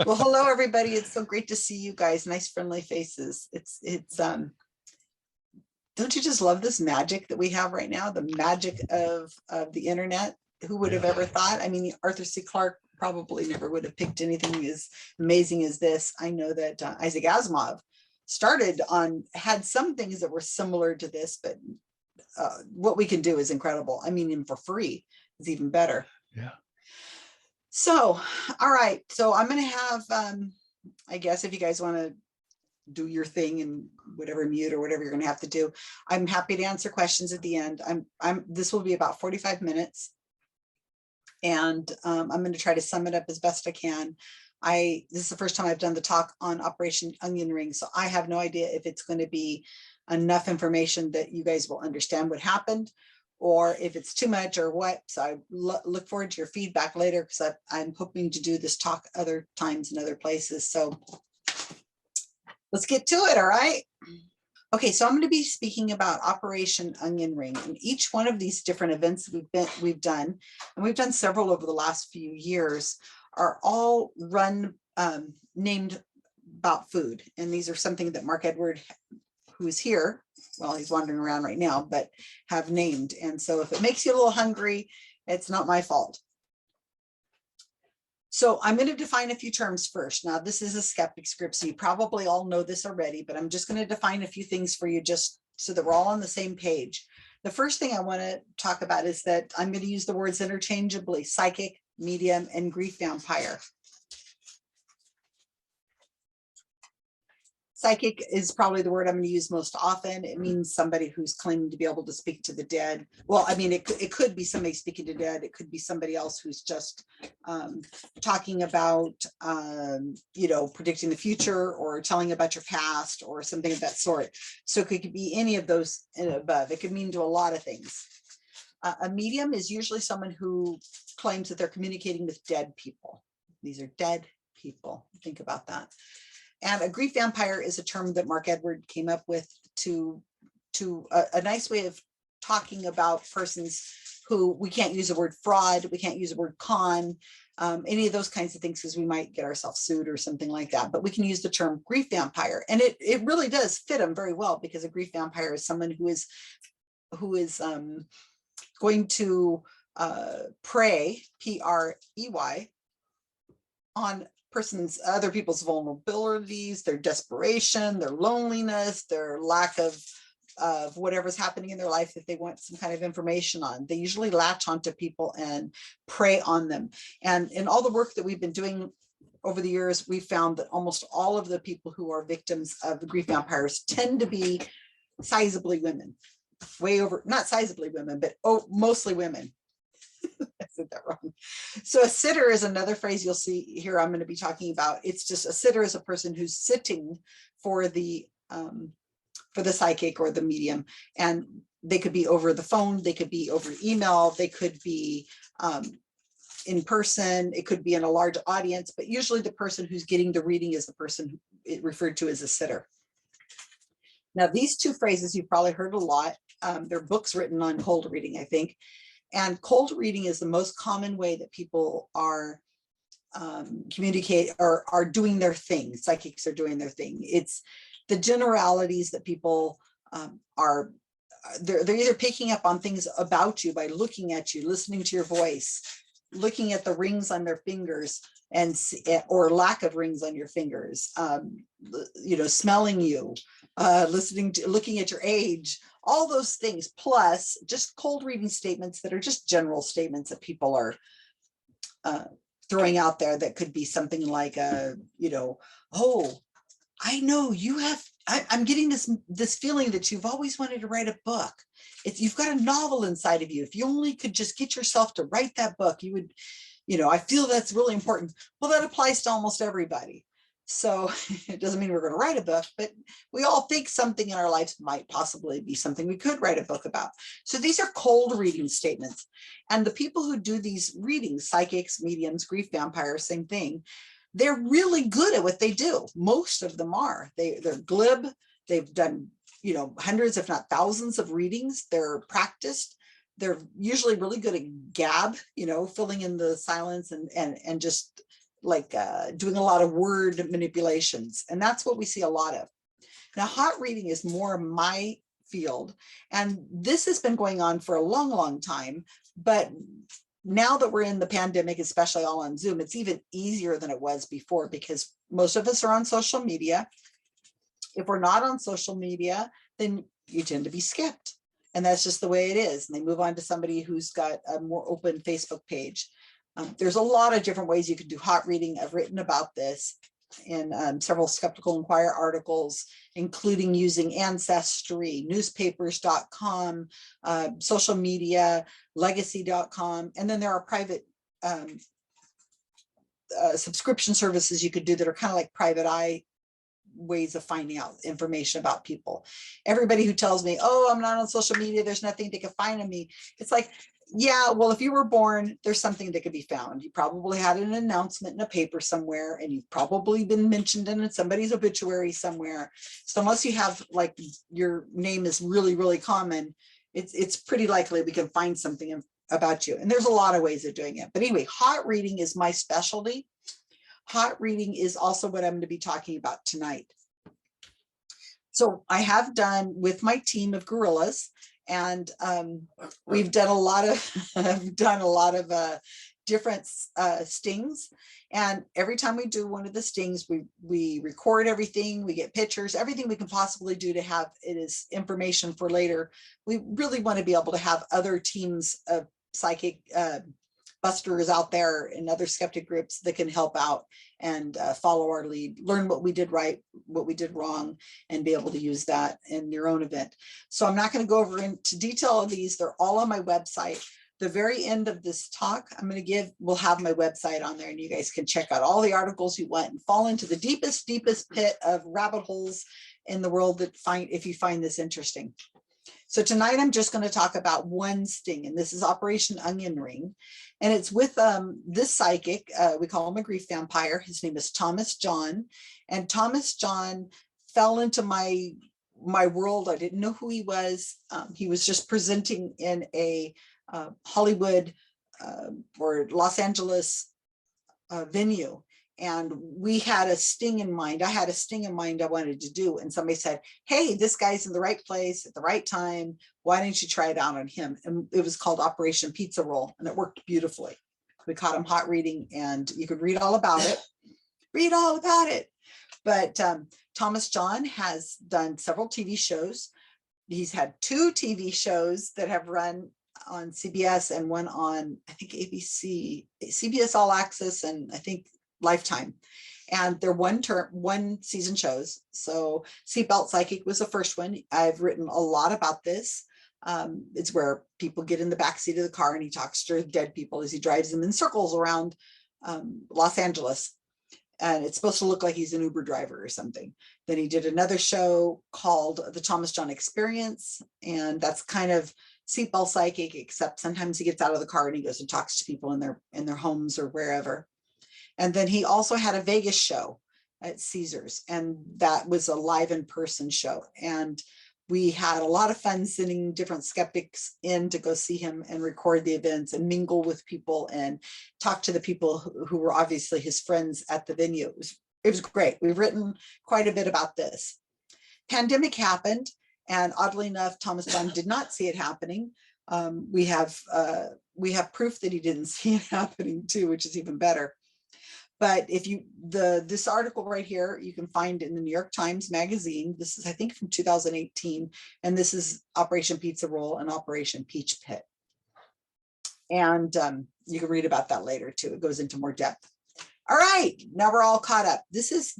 Well, hello, everybody. It's so great to see you guys. Nice, friendly faces. Don't you just love this magic that we have right now? The magic of the internet. Who would have Yeah. ever thought? I mean, Arthur C. Clarke probably never would have picked anything as amazing as this. I know that Isaac Asimov had some things that were similar to this, but what we can do is incredible. I mean, and for free is even better. Yeah. So, all right. So I'm going to have, I guess if you guys want to do your thing and whatever, mute or whatever you're going to have to do, I'm happy to answer questions at the end. This will be about 45 minutes. And I'm going to try to sum it up as best I can. This is the first time I've done the talk on Operation Onion Ring. So I have no idea if it's going to be enough information that you guys will understand what happened, or if it's too much or what. So I look forward to your feedback later, because I'm hoping to do this talk other times in other places. So let's get to it. All right. Okay, so I'm going to be speaking about Operation Onion Ring, and each one of these different events we've done, and we've done several over the last few years, are all named about food. And these are something that Mark Edward, who's here, well, he's wandering around right now, but have named. And so if it makes you a little hungry, it's not my fault. So I'm going to define a few terms first. Now, this is a Skeptics group, so you probably all know this already, but I'm just going to define a few things for you just so that we're all on the same page. The first thing I want to talk about is that I'm going to use the words interchangeably: psychic, medium, and grief vampire. Psychic is probably the word I'm going to use most often. It means somebody who's claiming to be able to speak to the dead. Well, I mean, it could be somebody speaking to dead. It could be somebody else who's just talking about, predicting the future or telling about your past or something of that sort. So it could be any of those and above. It could mean to a lot of things. A medium is usually someone who claims that they're communicating with dead people. These are dead people. Think about that. And a grief vampire is a term that Mark Edward came up with to a nice way of talking about persons who, we can't use the word fraud, we can't use the word con, any of those kinds of things, because we might get ourselves sued or something like that. But we can use the term grief vampire, and it really does fit them very well, because a grief vampire is someone who is going to prey, P-R-E-Y, on other people's vulnerabilities, their desperation, their loneliness, their lack of whatever's happening in their life that they want some kind of information on. They usually latch onto people and prey on them. And in all the work that we've been doing over the years, we found that almost all of the people who are victims of grief vampires tend to be sizably women. Not sizably women, but mostly women. I said that wrong. So a sitter is another phrase you'll see here I'm going to be talking about. It's just a sitter is a person who's sitting for the psychic or the medium, and they could be over the phone, they could be over email, they could be in person, it could be in a large audience, but usually the person who's getting the reading is the person referred to as a sitter. Now, these two phrases you've probably heard a lot. There are books written on cold reading, I think. And cold reading is the most common way that people are communicate or are doing their thing. Psychics are doing their thing. It's the generalities that people they're either picking up on things about you by looking at you, listening to your voice, looking at the rings on their fingers, or lack of rings on your fingers, smelling you, looking at your age, all those things, plus just cold reading statements that are just general statements that people are throwing out there, that could be something like, oh, I know you have, I'm getting this feeling that you've always wanted to write a book. You've got a novel inside of you. If you only could just get yourself to write that book, you would, I feel that's really important. Well, that applies to almost everybody. So it doesn't mean we're going to write a book, but we all think something in our lives might possibly be something we could write a book about. So these are cold reading statements. And the people who do these readings, psychics, mediums, grief vampires, same thing, they're really good at what they do. Most of them are. They're glib. They've done, hundreds, if not thousands of readings. They're practiced. They're usually really good at gab, filling in the silence and just doing a lot of word manipulations. And that's what we see a lot of. Now, hot reading is more my field. And this has been going on for a long, long time. But now that we're in the pandemic, especially all on Zoom, it's even easier than it was before because most of us are on social media. If we're not on social media, then you tend to be skipped. And that's just the way it is. And they move on to somebody who's got a more open Facebook page. There's a lot of different ways you can do hot reading. I've written about this in several Skeptical Inquirer articles, including using Ancestry, newspapers.com, social media, legacy.com. And then there are private subscription services you could do that are kind of like private eye ways of finding out information about people. Everybody who tells me, oh, I'm not on social media, there's nothing they can find on me. It's like, yeah, well, if you were born, there's something that could be found. You probably had an announcement in a paper somewhere, and you've probably been mentioned in somebody's obituary somewhere. So unless you have, like, your name is really, really common, it's pretty likely we can find something about you. And there's a lot of ways of doing it. But anyway, hot reading is my specialty. Hot reading is also what I'm going to be talking about tonight. So I have done with my team of gorillas, and we've done a lot of different stings. And every time we do one of the stings, we record everything, we get pictures, everything we can possibly do to have it as information for later. We really want to be able to have other teams of psychic busters out there and other skeptic groups that can help out and follow our lead, learn what we did right, what we did wrong, and be able to use that in your own event. So I'm not going to go over into detail of these. They're all on my website. The very end of this talk, we'll have my website on there, and you guys can check out all the articles you want and fall into the deepest pit of rabbit holes in the world if you find this interesting. So tonight I'm just going to talk about one sting, and this is Operation Onion Ring. And it's with this psychic, we call him a grief vampire. His name is Thomas John. And Thomas John fell into my world. I didn't know who he was. He was just presenting in a Hollywood or Los Angeles venue. And we had a sting in mind. I had a sting in mind I wanted to do. And somebody said, hey, this guy's in the right place at the right time. Why don't you try it out on him? And it was called Operation Pizza Roll. And it worked beautifully. We caught him hot reading, and you could read all about it. Read all about it. But Thomas John has done several TV shows. He's had 2 TV shows that have run on CBS and one on, I think, ABC, CBS All Access, and I think Lifetime. And they're one season shows. So Seatbelt Psychic was the first one. I've written a lot about this. It's where people get in the backseat of the car and he talks to dead people as he drives them in circles around Los Angeles. And it's supposed to look like he's an Uber driver or something. Then he did another show called The Thomas John Experience. And that's kind of Seatbelt Psychic, except sometimes he gets out of the car and he goes and talks to people in their homes or wherever. And then he also had a Vegas show at Caesars, and that was a live in-person show. And we had a lot of fun sending different skeptics in to go see him and record the events and mingle with people and talk to the people who were obviously his friends at the venue. It was great. We've written quite a bit about this. Pandemic happened, and oddly enough, Thomas John did not see it happening. We have proof that he didn't see it happening too, which is even better. But if this article right here, you can find in the New York Times Magazine. This is, I think, from 2018. And this is Operation Pizza Roll and Operation Peach Pit. And you can read about that later too. It goes into more depth. All right, now we're all caught up. This is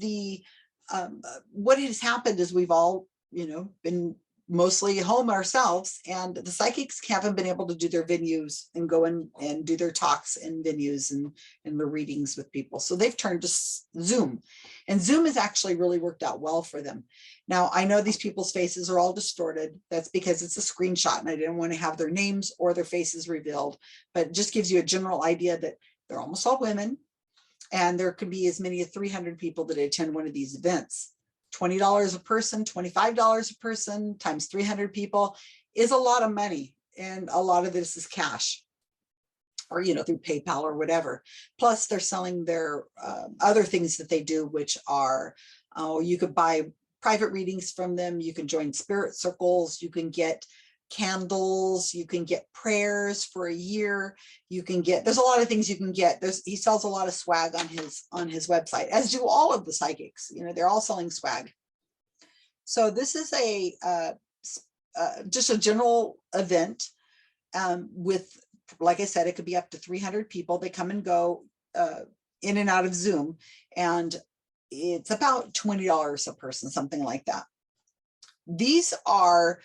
what has happened is we've all, been mostly home ourselves, and the psychics haven't been able to do their venues and go in and do their talks in venues and the readings with people. So they've turned to Zoom, and Zoom has actually really worked out well for them. Now, I know these people's faces are all distorted. That's because it's a screenshot and I didn't want to have their names or their faces revealed, but it just gives you a general idea that they're almost all women, and there could be as many as 300 people that attend one of these events. $20 a person, $25 a person times 300 people is a lot of money. And a lot of this is cash. or, through PayPal or whatever. Plus they're selling their other things that they do, which are, you could buy private readings from them. You can join spirit circles. You can get candles. You can get prayers for a year. You can get, there's a lot of things you can get. He sells a lot of swag on his website, as do all of the psychics. They're all selling swag. So this is just a general event with, like I said, it could be up to 300 people. They come and go in and out of Zoom, and it's about $20 a person, something like that. These are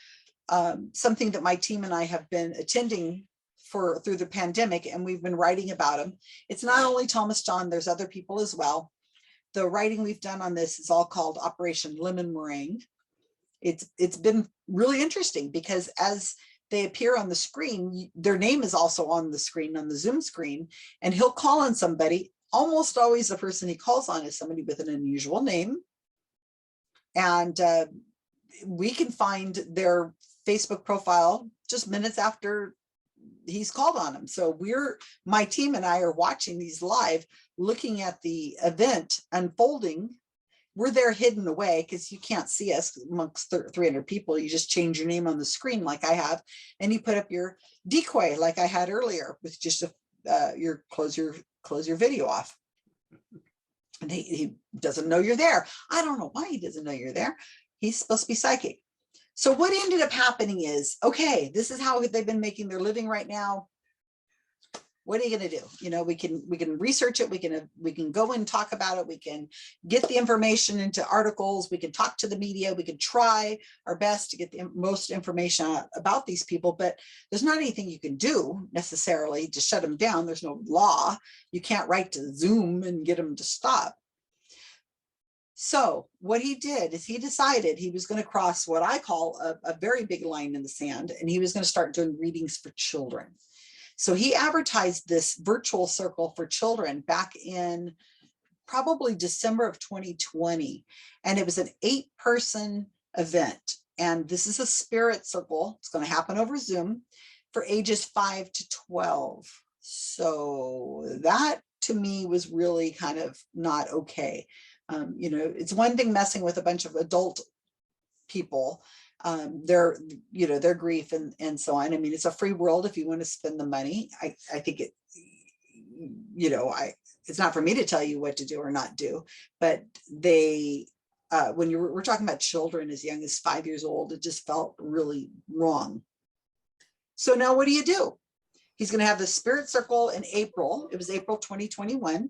something that my team and I have been attending through the pandemic, and we've been writing about them. It's not only Thomas John, there's other people as well. The writing we've done on this is all called Operation Lemon Meringue. It's been really interesting because as they appear on the screen, their name is also on the screen, on the Zoom screen, and he'll call on somebody. Almost always the person he calls on is somebody with an unusual name. And we can find their Facebook profile just minutes after he's called on them. So my team and I are watching these live, looking at the event unfolding. We're there hidden away because you can't see us amongst 300 people. You just change your name on the screen like I have, and you put up your decoy like I had earlier with just close your video off. And he doesn't know you're there. I don't know why he doesn't know you're there. He's supposed to be psychic. So what ended up happening is, okay, this is how they've been making their living right now. What are you going to do? We can research it. We can go and talk about it. We can get the information into articles. We can talk to the media. We can try our best to get the most information about these people, but there's not anything you can do necessarily to shut them down. There's no law. You can't write to Zoom and get them to stop. So what he did is he decided he was going to cross what I call a very big line in the sand, and he was going to start doing readings for children. So he advertised this virtual circle for children back in probably December of 2020. And it was an 8-person event. And this is a spirit circle. It's going to happen over Zoom for ages 5 to 12. So that to me was really kind of not okay. It's one thing messing with a bunch of adult people, their grief and so on. I mean, it's a free world if you want to spend the money. I think it's not for me to tell you what to do or not do, but they, when we're talking about children as young as 5 years old, it just felt really wrong. So now what do you do? He's going to have the spirit circle in April. It was April 2021.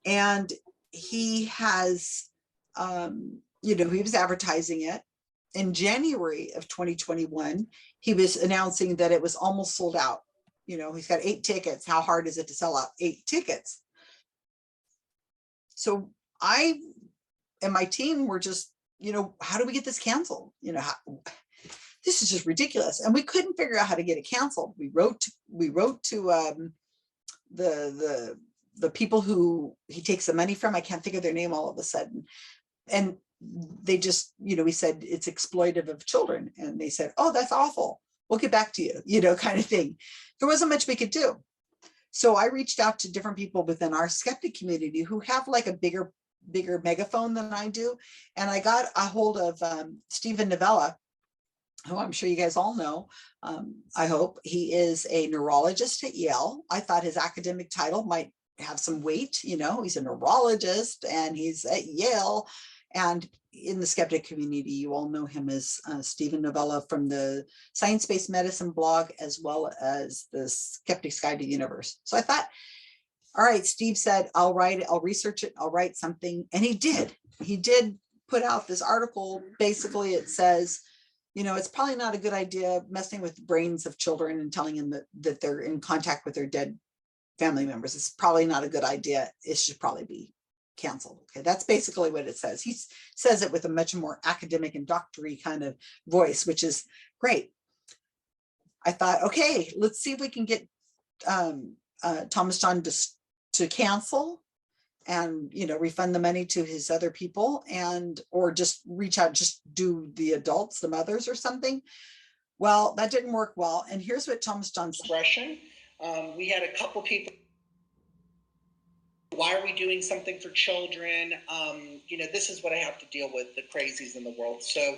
And he has, he was advertising it. In January of 2021, he was announcing that it was almost sold out. He's got 8 tickets. How hard is it to sell out 8 tickets? So I and my team were just, how do we get this canceled? This is just ridiculous. And we couldn't figure out how to get it canceled. We wrote to the people who he takes the money from. I can't think of their name all of a sudden. And they just, we said it's exploitive of children. And they said, oh, that's awful. We'll get back to you, kind of thing. There wasn't much we could do. So I reached out to different people within our skeptic community who have like a bigger megaphone than I do. And I got a hold of Stephen Novella, who I'm sure you guys all know. I hope. He is a neurologist at Yale. I thought his academic title might have some weight. He's a neurologist and he's at Yale. And in the skeptic community, you all know him as Stephen Novella from the Science-Based Medicine blog, as well as the Skeptics Guide to the Universe. So I thought, all right, Steve said, I'll research it, I'll write something. And he did put out this article. Basically, it says, it's probably not a good idea messing with the brains of children and telling them that they're in contact with their dead family members. It's probably not a good idea. It should probably be canceled. Okay, that's basically what it says. He says it with a much more academic and doctory kind of voice, which is great. I thought, okay, let's see if we can get Thomas John to cancel and refund the money to his other people, or just reach out, just do the adults, the mothers or something. Well, that didn't work well. And here's what Thomas John said. We had a couple people, why are we doing something for children? This is what I have to deal with, the crazies in the world. So,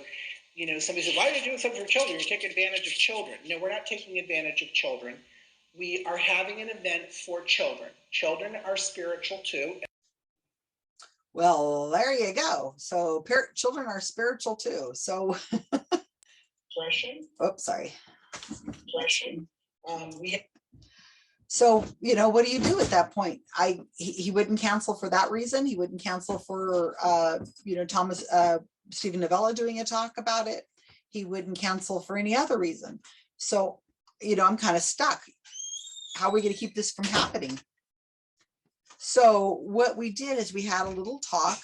somebody said, why are you doing something for children? You're taking advantage of children. No, we're not taking advantage of children. We are having an event for children. Children are spiritual too. Well, there you go. So children are spiritual too. So, oops, sorry. So, what do you do at that point? He wouldn't cancel for that reason. He wouldn't cancel for, Stephen Novella doing a talk about it. He wouldn't cancel for any other reason. So, I'm kind of stuck. How are we going to keep this from happening? So what we did is we had a little talk,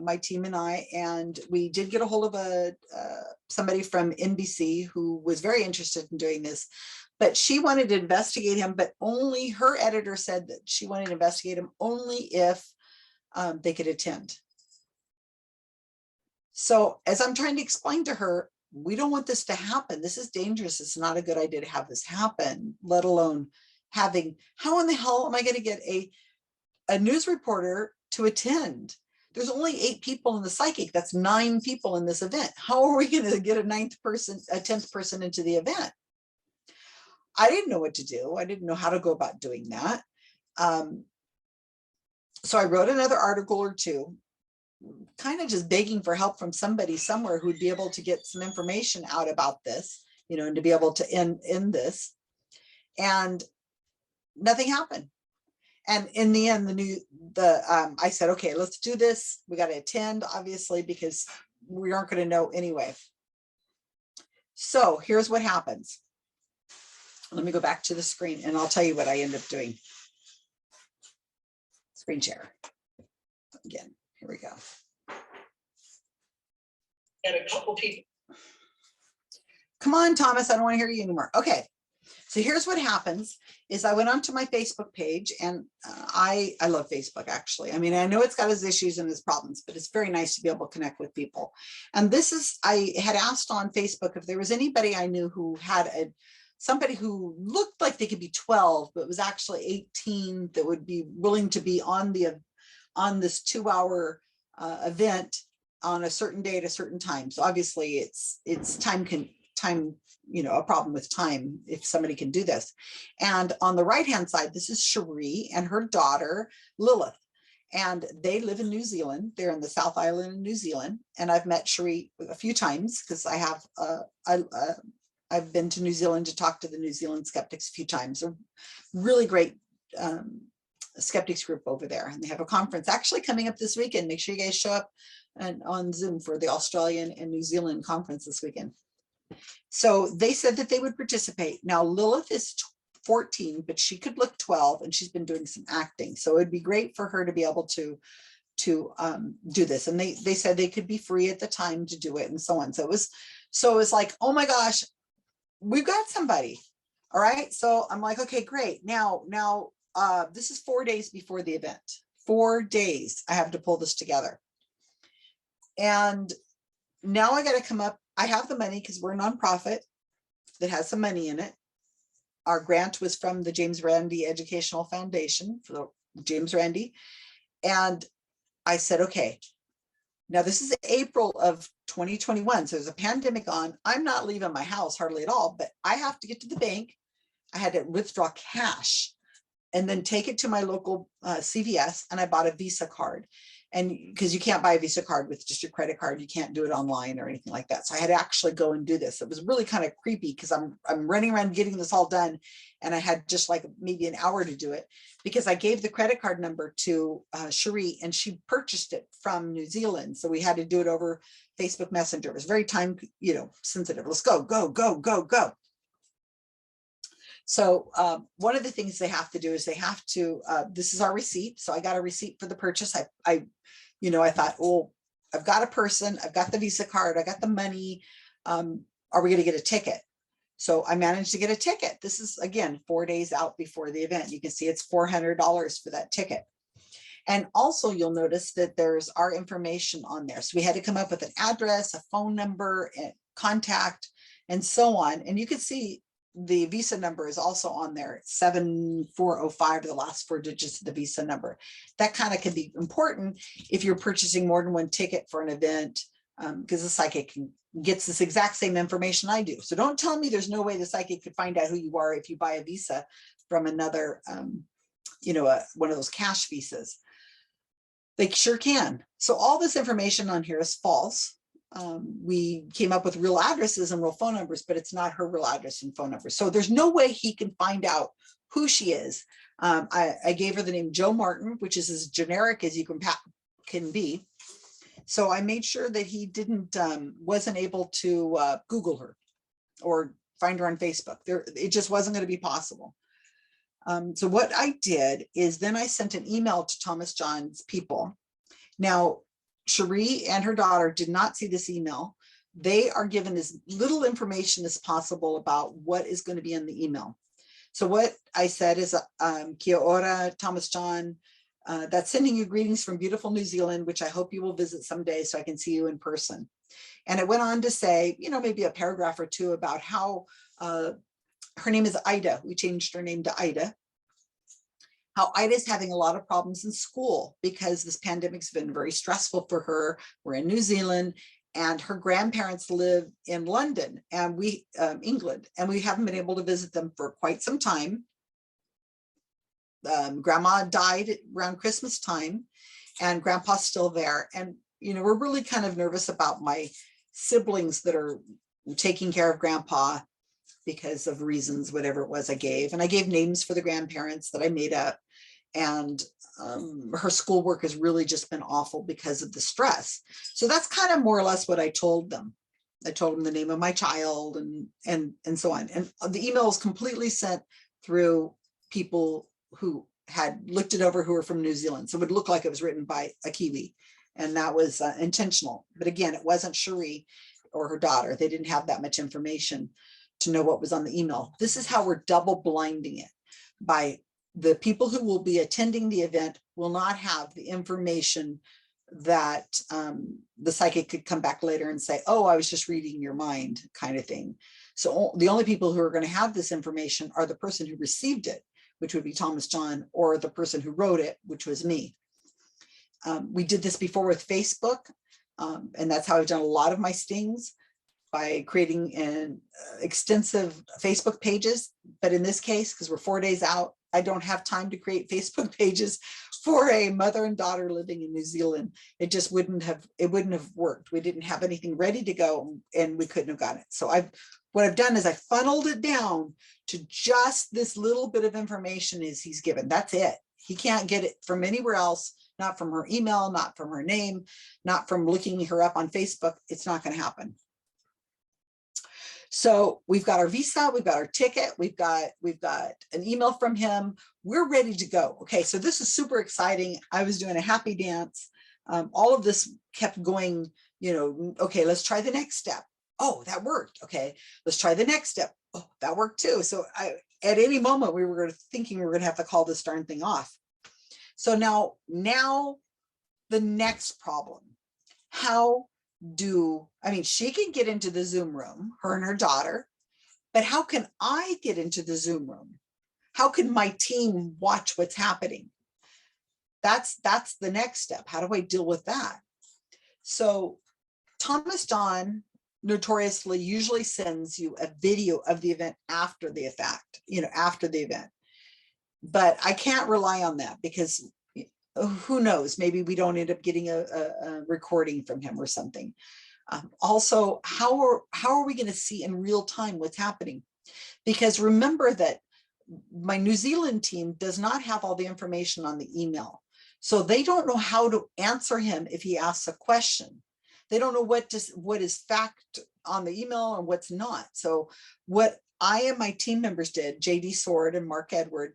my team and I, and we did get a hold of somebody from NBC who was very interested in doing this, but she wanted to investigate him, but only her editor said that she wanted to investigate him only if they could attend. So as I'm trying to explain to her, we don't want this to happen. This is dangerous. It's not a good idea to have this happen, let alone having, how in the hell am I going to get a news reporter to attend? There's only 8 people in the psychic. That's 9 people in this event. How are we going to get a 10th person into the event? I didn't know what to do. I didn't know how to go about doing that. So I wrote another article or two, kind of just begging for help from somebody somewhere who'd be able to get some information out about this, and to be able to end this. And nothing happened. And in the end, I said, okay, let's do this. We got to attend, obviously, because we aren't going to know anyway. So here's what happens. Let me go back to the screen and I'll tell you what I end up doing. Screen share. Again, here we go. And a couple people. Come on, Thomas, I don't want to hear you anymore. Okay. So here's what happens is I went onto my Facebook page, and I love Facebook, actually. I mean, I know it's got its issues and its problems, but it's very nice to be able to connect with people. And I had asked on Facebook if there was anybody I knew who had somebody who looked like they could be 12, but was actually 18 that would be willing to be on this 2-hour event on a certain day at a certain time. So obviously it's time, a problem with time if somebody can do this. And on the right hand side, this is Cherie and her daughter Lilith, and they live in New Zealand. They're in the South Island in New Zealand, and I've met Cherie a few times because I have I've been to New Zealand to talk to the New Zealand Skeptics a few times. A really great skeptics group over there, and they have a conference actually coming up this weekend. Make sure you guys show up on Zoom for the Australian and New Zealand conference this weekend. So they said that they would participate. Now Lilith is 14, but she could look 12, and she's been doing some acting. So it'd be great for her to be able to do this. And they said they could be free at the time to do it, and so on. So it was like, oh my gosh, we've got somebody. All right. So I'm like, okay, great. Now this is 4 days before the event. 4 days I have to pull this together. And now I got to come up. I have the money because we're a nonprofit that has some money in it. Our grant was from the James Randi Educational Foundation, for James Randi. And I said, okay, now this is April of 2021. So there's a pandemic on. I'm not leaving my house hardly at all, but I have to get to the bank. I had to withdraw cash and then take it to my local CVS, and I bought a Visa card. And because you can't buy a Visa card with just your credit card, you can't do it online or anything like that. So I had to actually go and do this. It was really kind of creepy because I'm running around getting this all done, and I had just like maybe an hour to do it because I gave the credit card number to Cherie, and she purchased it from New Zealand. So we had to do it over Facebook Messenger. It was very time, sensitive. Let's go. So one of the things they have to do is they have to, this is our receipt. So I got a receipt for the purchase. I thought, oh, I've got a person, I've got the Visa card, I got the money. Are we going to get a ticket? So I managed to get a ticket. This is, again, 4 days out before the event. You can see it's $400 for that ticket. And also you'll notice that there's our information on there. So we had to come up with an address, a phone number, and contact, and so on. And you can see the visa number is also on there, 7405, the last 4 digits of the visa number. That kind of can be important if you're purchasing more than one ticket for an event, because the psychic gets this exact same information I do. So don't tell me there's no way the psychic could find out who you are if you buy a visa from another, one of those cash visas. They sure can. So all this information on here is false. We came up with real addresses and real phone numbers, but it's not her real address and phone number. So there's no way he can find out who she is. I gave her the name Joe Martin, which is as generic as you can be. So I made sure that he wasn't able to Google her or find her on Facebook. It just wasn't going to be possible. So what I did is then I sent an email to Thomas John's people. Now, Cherie and her daughter did not see this email. They are given as little information as possible about what is going to be in the email. So what I said is, Kia ora, Thomas John, that's sending you greetings from beautiful New Zealand, which I hope you will visit someday so I can see you in person. And it went on to say, maybe a paragraph or two about how her name is Ida. We changed her name to Ida. How Ida's having a lot of problems in school because this pandemic's been very stressful for her. We're in New Zealand and her grandparents live in London and England, and we haven't been able to visit them for quite some time. Grandma died around Christmas time and grandpa's still there. And, we're really kind of nervous about my siblings that are taking care of grandpa because of reasons, whatever it was I gave. And I gave names for the grandparents that I made up. And her schoolwork has really just been awful because of the stress. So that's kind of more or less what I told them. I told them the name of my child and so on. And the email was completely sent through people who had looked it over who were from New Zealand. So it would look like it was written by a Kiwi. And that was intentional. But again, it wasn't Cherie or her daughter. They didn't have that much information to know what was on the email. This is how we're double blinding it. By the people who will be attending the event will not have the information that the psychic could come back later and say, oh, I was just reading your mind kind of thing. So the only people who are going to have this information are the person who received it, which would be Thomas John, or the person who wrote it, which was me. We did this before with Facebook, and that's how I've done a lot of my stings, by creating an extensive Facebook pages. But in this case, because we're 4 days out, I don't have time to create Facebook pages for a mother and daughter living in New Zealand. It just wouldn't have worked. We didn't have anything ready to go and we couldn't have gotten it. So what I've done is I funneled it down to just this little bit of information is he's given. That's it. He can't get it from anywhere else, not from her email, not from her name, not from looking her up on Facebook. It's not going to happen. So we've got our visa, we've got our ticket, we've got an email from him. We're ready to go. Okay, so this is super exciting. I was doing a happy dance. All of this kept going, okay, let's try the next step. Oh, that worked. Okay, let's try the next step. Oh, that worked too. So at any moment we were thinking we were going to have to call this darn thing off. So now the next problem, she can get into the Zoom room, her and her daughter, but how can I get into the Zoom room? How can my team watch what's happening? That's the next step. How do I deal with that? So Thomas John notoriously usually sends you a video of the event after the fact, after the event. But I can't rely on that because who knows, maybe we don't end up getting a recording from him or something. Also, how are we going to see in real time what's happening? Because remember that my New Zealand team does not have all the information on the email. So they don't know how to answer him if he asks a question. They don't know what is fact on the email and what's not. So what I and my team members did, JD Sword and Mark Edward,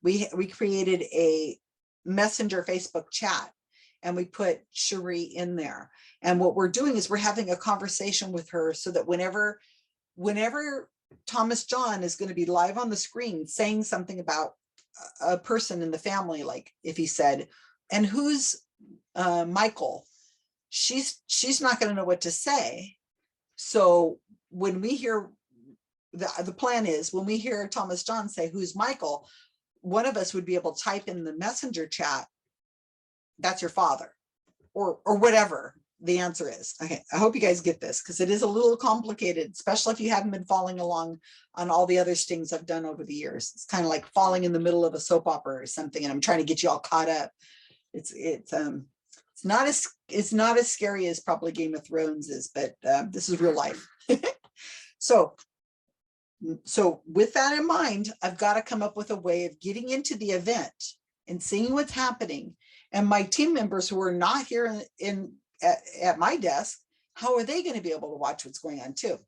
we created a messenger Facebook chat and we put Cherie in there. And what we're doing is we're having a conversation with her so that whenever Thomas John is going to be live on the screen saying something about a person in the family, like if he said, and who's Michael, she's not going to know what to say. So when we hear the plan is when we hear Thomas John say, "Who's Michael?" one of us would be able to type in the messenger chat, "That's your father," or whatever the answer is. Okay, I hope you guys get this, because it is a little complicated, especially if you haven't been following along on all the other things I've done over the years. It's kind of like falling in the middle of a soap opera or something, and I'm trying to get you all caught up. It's not as scary as probably Game of Thrones is, but this is real life. So with that in mind, I've got to come up with a way of getting into the event and seeing what's happening. And my team members who are not here at my desk, how are they going to be able to watch what's going on too?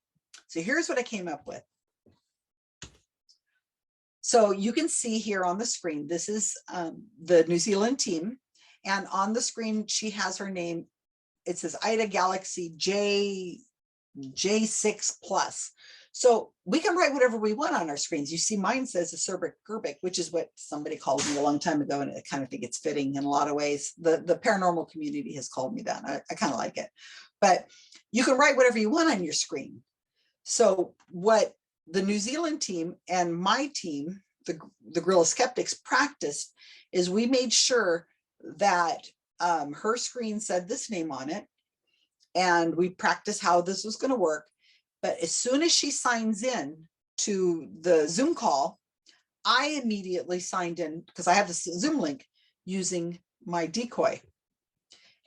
So here's what I came up with. So you can see here on the screen, this is the New Zealand team. And on the screen, she has her name. It says Ida Galaxy J6 Plus. So we can write whatever we want on our screens. You see mine says a Gerbic, which is what somebody called me a long time ago. And I kind of think it's fitting in a lot of ways. The paranormal community has called me that. I kind of like it. But you can write whatever you want on your screen. So what the New Zealand team and my team, the Guerrilla Skeptics, practiced is we made sure that her screen said this name on it. And we practiced how this was going to work. But as soon as she signs in to the Zoom call, I immediately signed in because I have this Zoom link using my decoy.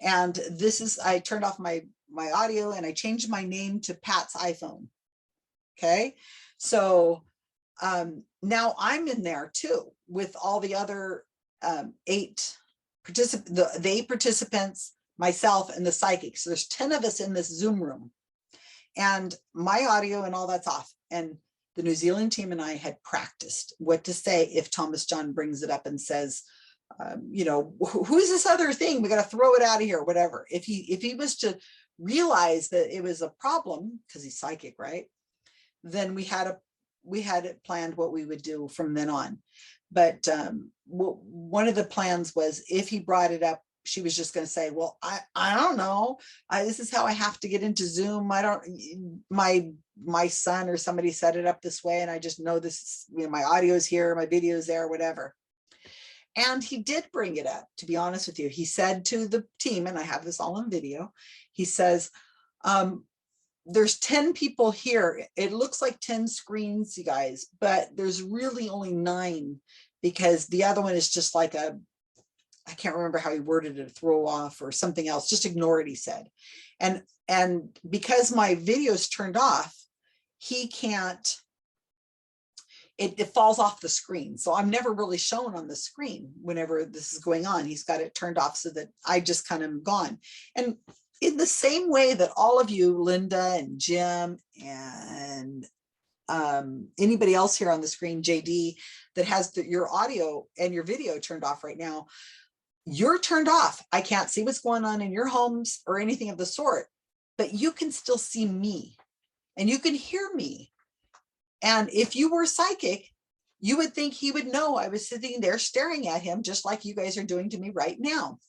And this is, I turned off my audio and I changed my name to Pat's iPhone. Okay. So now I'm in there too with all the other 8 participants, myself and the psychic. So there's 10 of us in this Zoom room. And my audio and all that's off. And the New Zealand team and I had practiced what to say if Thomas John brings it up and says, you know, who's this other thing? We got to throw it out of here, whatever. If he was to realize that it was a problem, because he's psychic, right? Then we had it planned what we would do from then on. But one of the plans was if he brought it up, she was just going to say, well, I don't know. This is how I have to get into Zoom. I don't, my son or somebody set it up this way. And I just know this, you know, my audio is here, my video is there, whatever. And he did bring it up, to be honest with you. He said to the team, and I have this all on video, he says, there's 10 people here. It looks like 10 screens, you guys, but there's really only 9 because the other one is just like I can't remember how he worded it, throw off or something else, just ignore it, he said. And because my video's turned off, he can't, it falls off the screen. So I'm never really shown on the screen whenever this is going on. He's got it turned off so that I just kind of gone. And in the same way that all of you, Linda and Jim and anybody else here on the screen, JD, that has your audio and your video turned off right now, you're turned off. I can't see what's going on in your homes or anything of the sort, but you can still see me and you can hear me. And if you were psychic, you would think he would know I was sitting there staring at him, just like you guys are doing to me right now.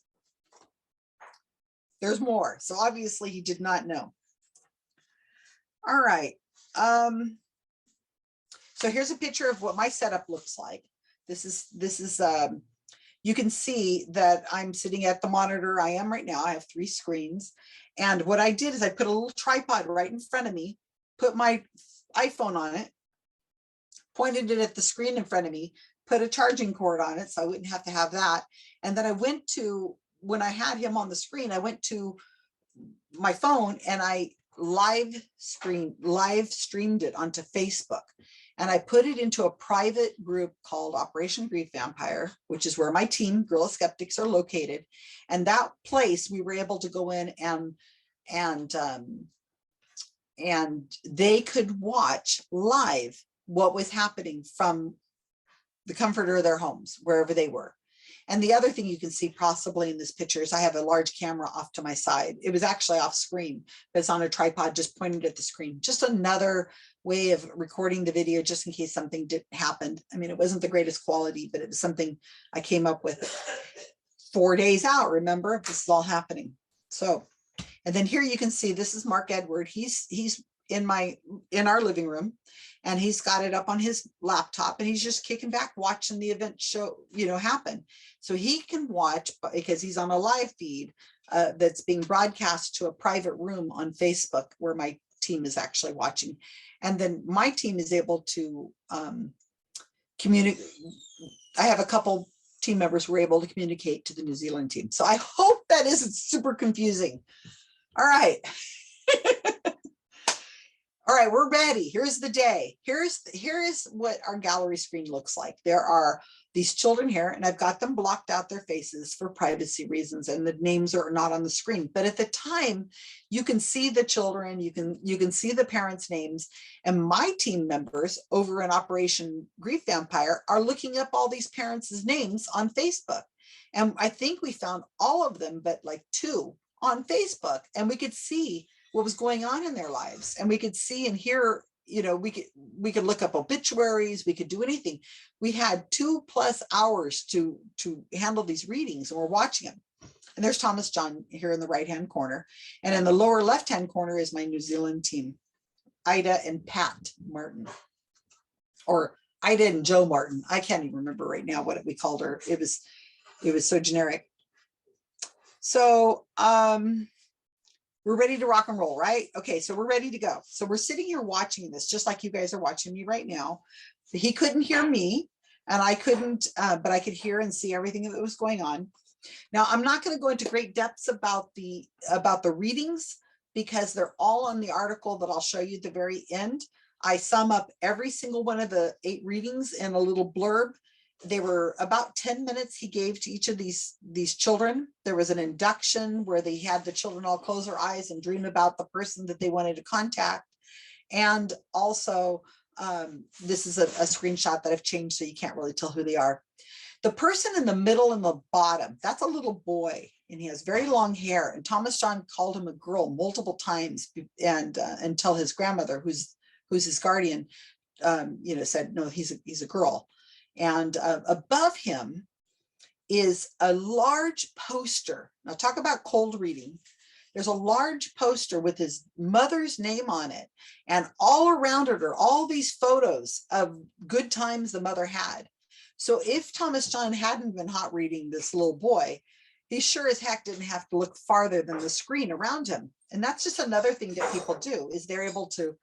There's more. So obviously he did not know. All right. So here's a picture of what my setup looks like. This is you can see that I'm sitting at the monitor. I am right now. I have 3 screens. And what I did is I put a little tripod right in front of me, put my iPhone on it, pointed it at the screen in front of me, put a charging cord on it so I wouldn't have to have that. And then I went to, when I had him on the screen, I went to my phone and I live streamed it onto Facebook. And I put it into a private group called Operation Grief Vampire, which is where my team, Guerrilla Skeptics, are located. And that place, we were able to go in and they could watch live what was happening from the comfort of their homes, wherever they were. And the other thing you can see possibly in this picture is I have a large camera off to my side. It was actually off screen, but it's on a tripod just pointed at the screen. Just another way of recording the video just in case something did happen. I mean, it wasn't the greatest quality, but it was something I came up with 4 days out. Remember, this is all happening. So, and then here you can see, this is Mark Edward. He's in our living room, and he's got it up on his laptop, and he's just kicking back watching the event show, happen. So he can watch, because he's on a live feed that's being broadcast to a private room on Facebook where my team is actually watching. And then my team is able to communicate. I have a couple team members who were able to communicate to the New Zealand team. So I hope that isn't super confusing. All right. All right, we're ready. Here's the day. Here is what our gallery screen looks like. There are these children here, and I've got them blocked out their faces for privacy reasons, and the names are not on the screen. But at the time, you can see the children, you can see the parents' names, and my team members over in Operation Grief Vampire are looking up all these parents' names on Facebook. And I think we found all of them, but like 2 on Facebook, and we could see what was going on in their lives, and we could see and hear, we could look up obituaries, we could do anything. We had 2+ hours to handle these readings, and we're watching them. And there's Thomas John here in the right hand corner, and in the lower left hand corner is my New Zealand team, Ida and Pat Martin, or Ida and Joe Martin. I can't even remember right now what we called her. It was so generic. So we're ready to rock and roll, right? Okay, so we're ready to go. So we're sitting here watching this, just like you guys are watching me right now. He couldn't hear me, and I couldn't, but I could hear and see everything that was going on. Now, I'm not going to go into great depths about the readings, because they're all on the article that I'll show you at the very end. I sum up every single one of the 8 readings in a little blurb. They were about 10 minutes he gave to each of these children. There was an induction where they had the children all close their eyes and dream about the person that they wanted to contact. And also, this is a screenshot that I've changed so you can't really tell who they are. The person in the middle and the bottom, that's a little boy, and he has very long hair. And Thomas John called him a girl multiple times, and until his grandmother, who's his guardian, said, no, he's a girl. And above him is a large poster. Now, talk about cold reading. There's a large poster with his mother's name on it. And all around it are all these photos of good times the mother had. So if Thomas John hadn't been hot reading this little boy, he sure as heck didn't have to look farther than the screen around him. And that's just another thing that people do, is they're able to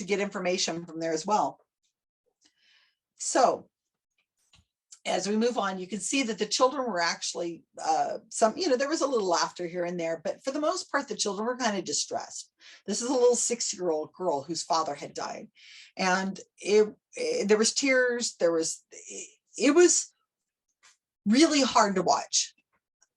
get information from there as well. So as we move on, you can see that the children were actually there was a little laughter here and there, but for the most part, the children were kind of distressed. This is a little 6-year-old girl whose father had died. And there was tears. It was really hard to watch.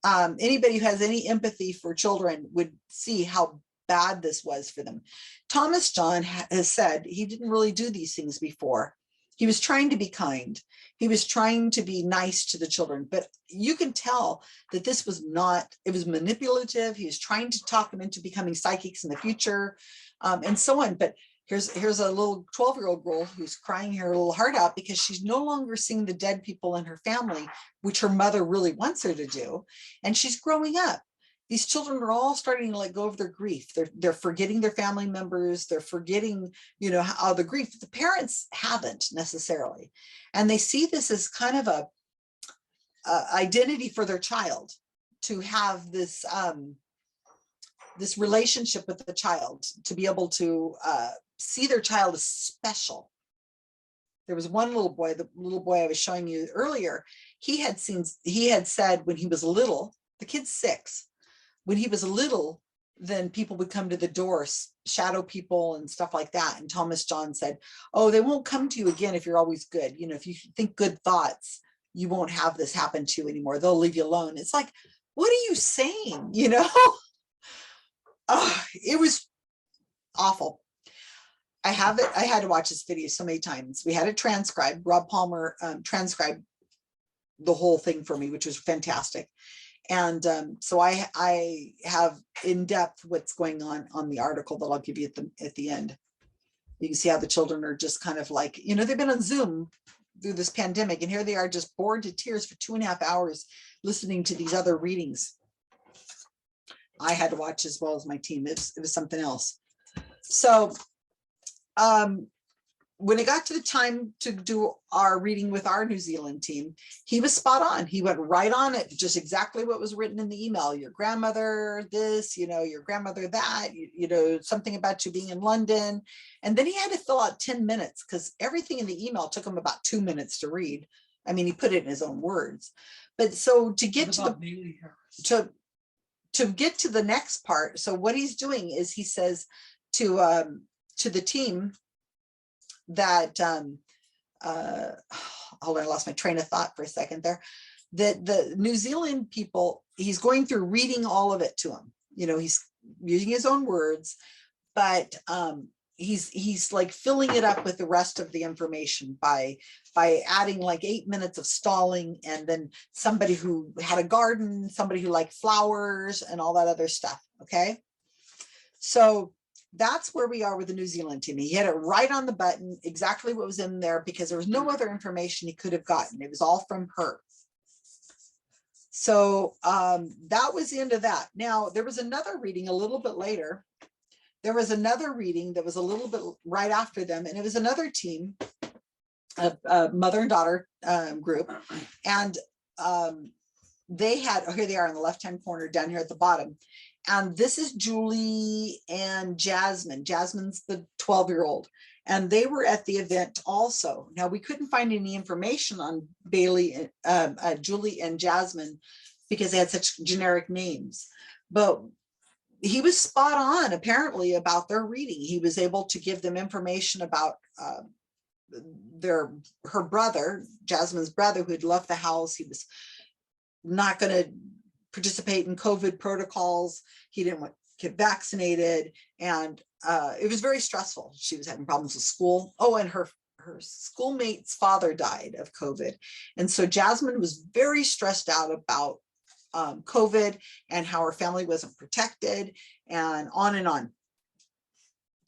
Anybody who has any empathy for children would see how bad this was for them. Thomas John has said he didn't really do these things before. He was trying to be kind. He was trying to be nice to the children, but you can tell that this was not, it was manipulative. He was trying to talk them into becoming psychics in the future, and so on. But here's a little 12-year-old girl who's crying her little heart out because she's no longer seeing the dead people in her family, which her mother really wants her to do. And she's growing up. These children are all starting to let go of their grief. They're forgetting their family members. They're forgetting, how the grief. The parents haven't necessarily, and they see this as kind of a identity for their child, to have this this relationship with the child, to be able to see their child as special. There was one little boy, the little boy I was showing you earlier. He had said when he was little, the kid's 6. When he was little, then people would come to the door, shadow people and stuff like that. And Thomas John said, oh, they won't come to you again if you're always good. If you think good thoughts, you won't have this happen to you anymore. They'll leave you alone. It's like, what are you saying? It was awful. I had to watch this video so many times. We had it transcribed. Rob Palmer transcribed the whole thing for me, which was fantastic. And so I have in depth what's going on the article that I'll give you at the end. You can see how the children are just kind of like, they've been on Zoom through this pandemic, and here they are just bored to tears for 2.5 hours listening to these other readings. I had to watch as well as my team. It was something else. So when it got to the time to do our reading with our New Zealand team, he was spot on. He went right on it, just exactly what was written in the email. Your grandmother this, your grandmother that, something about you being in London. And then he had to fill out 10 minutes because everything in the email took him about 2 minutes to read. I mean, he put it in his own words. But so to get to get to the next part, so what he's doing is he says to the team that hold on, I lost my train of thought for a second there, that the New Zealand people, he's going through reading all of it to them. He's using his own words, but he's like filling it up with the rest of the information by adding like 8 minutes of stalling, and then somebody who had a garden, somebody who liked flowers and all that other stuff. Okay, so that's where we are with the New Zealand team. He hit it right on the button, exactly what was in there, because there was no other information he could have gotten. It was all from her. So that was the end of that. Now, there was another reading a little bit later. There was another reading that was a little bit right after them, and it was another team, a mother and daughter group. And they had, here they are in the left-hand corner down here at the bottom. And this is Julie and Jasmine. Jasmine's the 12-year-old. And they were at the event also. Now, we couldn't find any information on Bailey, Julie and Jasmine because they had such generic names. But he was spot on, apparently, about their reading. He was able to give them information about her brother, Jasmine's brother, who had left the house. He was not going to participate in COVID protocols. He didn't want to get vaccinated. And it was very stressful. She was having problems with school. Oh, and her schoolmate's father died of COVID. And so Jasmine was very stressed out about COVID and how her family wasn't protected and on and on.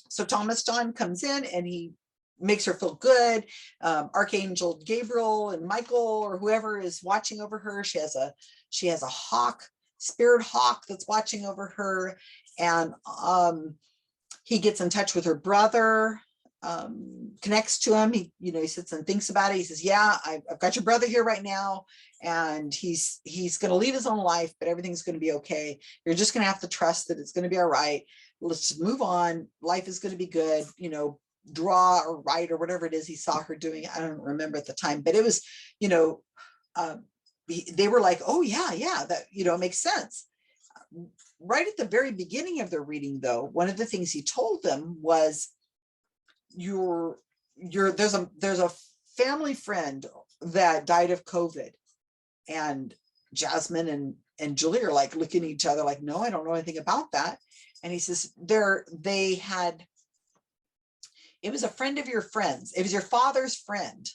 So Thomas John comes in and he makes her feel good. Archangel Gabriel and Michael or whoever is watching over her. She has a hawk, spirit hawk that's watching over her. And he gets in touch with her brother, connects to him. He sits and thinks about it. He says, yeah, I've got your brother here right now. And he's going to lead his own life, but everything's going to be okay. You're just going to have to trust that it's going to be all right. Let's just move on. Life is going to be good, draw or write or whatever it is he saw her doing. I don't remember at the time, but it was, they were like, oh yeah, that, it makes sense. Right at the very beginning of their reading, though, one of the things he told them was, there's a family friend that died of COVID. And Jasmine and Julie are like looking at each other like, no, I don't know anything about that. And he says, it was a friend of your friends. It was your father's friend.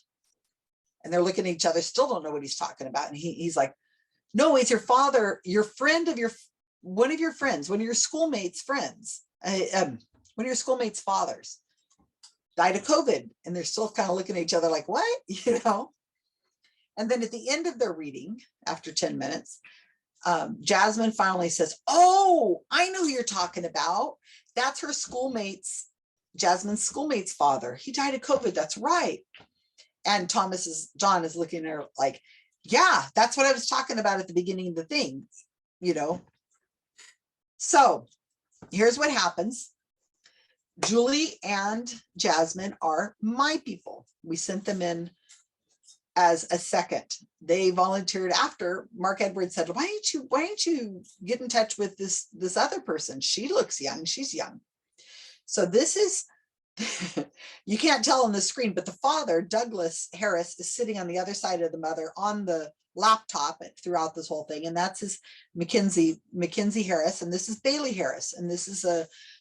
And they're looking at each other, still don't know what he's talking about. And he's like, no, it's your father, your friend of one of your friends, one of your schoolmates' friends, one of your schoolmates' fathers died of COVID. And they're still kind of looking at each other like, what? And then at the end of their reading, after 10 minutes, Jasmine finally says, oh, I know who you're talking about. That's her Jasmine's schoolmate's father. He died of COVID. That's right. And John is looking at her like, yeah, that's what I was talking about at the beginning of the thing, So here's what happens. Julie and Jasmine are my people. We sent them in as a second. They volunteered after. Mark Edwards said, why don't you get in touch with this other person? She looks young. She's young. So this is, you can't tell on the screen, but the father, Douglas Harris, is sitting on the other side of the mother on the laptop throughout this whole thing. And that's his Mackenzie Harris. And this is Bailey Harris. And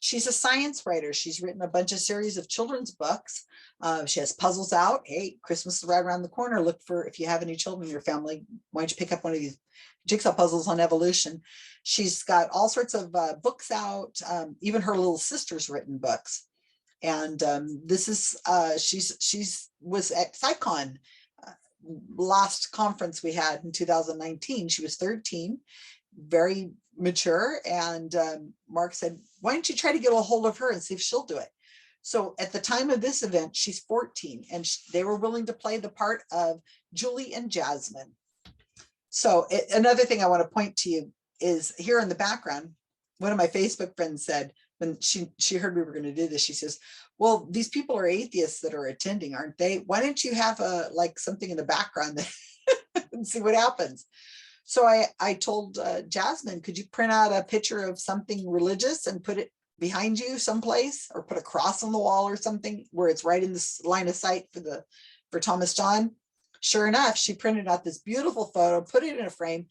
she's a science writer. She's written a bunch of series of children's books. She has puzzles out. Hey, Christmas is right around the corner. Look for, if you have any children in your family, why don't you pick up one of these jigsaw puzzles on evolution? She's got all sorts of books out. Even her little sister's written books. And this is, was at PsyCon, last conference we had in 2019. She was 13, very mature. And Mark said, why don't you try to get a hold of her and see if she'll do it? So at the time of this event, she's 14, and they were willing to play the part of Julie and Jasmine. So another thing I want to point to you is here in the background, one of my Facebook friends said, when she heard we were going to do this, she says, well, these people are atheists that are attending, aren't they? Why don't you have like something in the background that and see what happens? So I told Jasmine, could you print out a picture of something religious and put it behind you someplace, or put a cross on the wall or something where it's right in this line of sight for Thomas John? Sure enough, she printed out this beautiful photo, put it in a frame,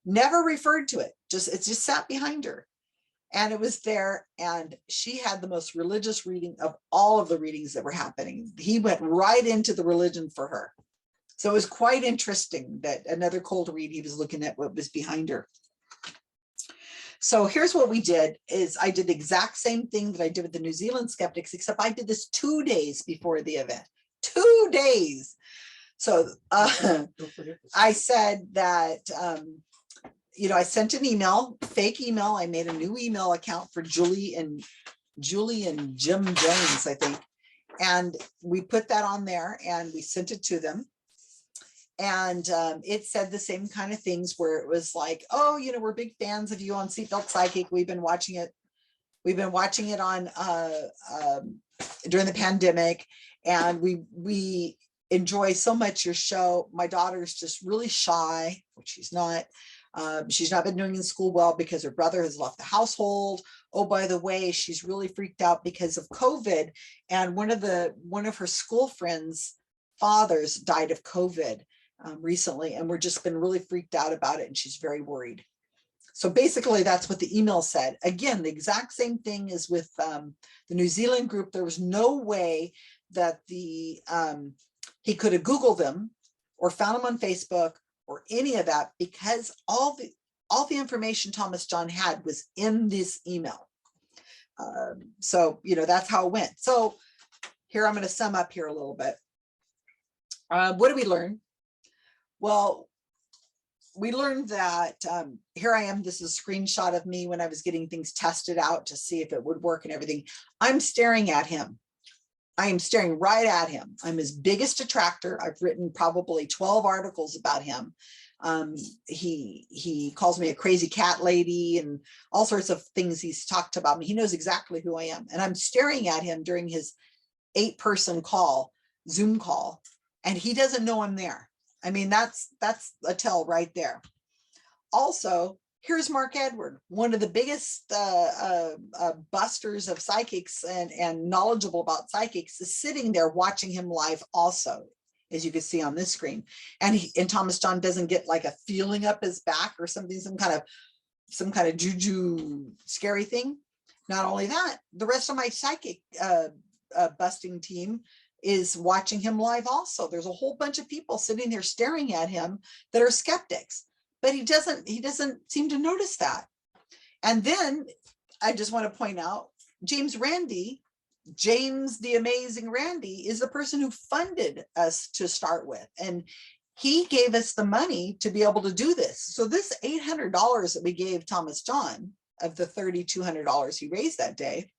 never referred to it. It just sat behind her. And it was there, and she had the most religious reading of all of the readings that were happening. He went right into the religion for her. So it was quite interesting that another cold read, he was looking at what was behind her. So here's what we did, is I did the exact same thing that I did with the New Zealand Skeptics, except I did this 2 days before the event. 2 days. So I said that, I sent an email, fake email. I made a new email account for Julie and Jim Jones, I think. And we put that on there and we sent it to them. And it said the same kind of things, where it was like, oh, we're big fans of you on Seatbelt Psychic. We've been watching it. We've been watching it on during the pandemic. And we enjoy so much your show. My daughter's just really shy, which she's not. She's not been doing in school well because her brother has left the household. Oh, by the way, she's really freaked out because of COVID. And one of her school friends' fathers died of COVID recently, and we're just been really freaked out about it. And she's very worried. So basically, that's what the email said. Again, the exact same thing as with the New Zealand group. There was no way that he could have Googled them or found them on Facebook or any of that, because all the information Thomas John had was in this email. So, that's how it went. So here, I'm going to sum up here a little bit. What did we learn? Well, we learned that here I am. This is a screenshot of me when I was getting things tested out to see if it would work and everything. I'm staring at him. I am staring right at him. I'm his biggest detractor. I've written probably 12 articles about him. He calls me a crazy cat lady and all sorts of things he's talked about me. He knows exactly who I am. And I'm staring at him during his 8-person call, Zoom call, and he doesn't know I'm there. I mean, that's a tell right there. Also, here's Mark Edward, one of the biggest busters of psychics and knowledgeable about psychics, is sitting there watching him live also, as you can see on this screen. And Thomas John doesn't get like a feeling up his back or something, some kind of juju scary thing. Not only that, the rest of my psychic busting team is watching him live also. There's a whole bunch of people sitting there staring at him that are skeptics. But he doesn't seem to notice that. And then I just want to point out, James the Amazing Randy, is the person who funded us to start with. And he gave us the money to be able to do this. So this $800 that we gave Thomas John, of the $3,200 he raised that day,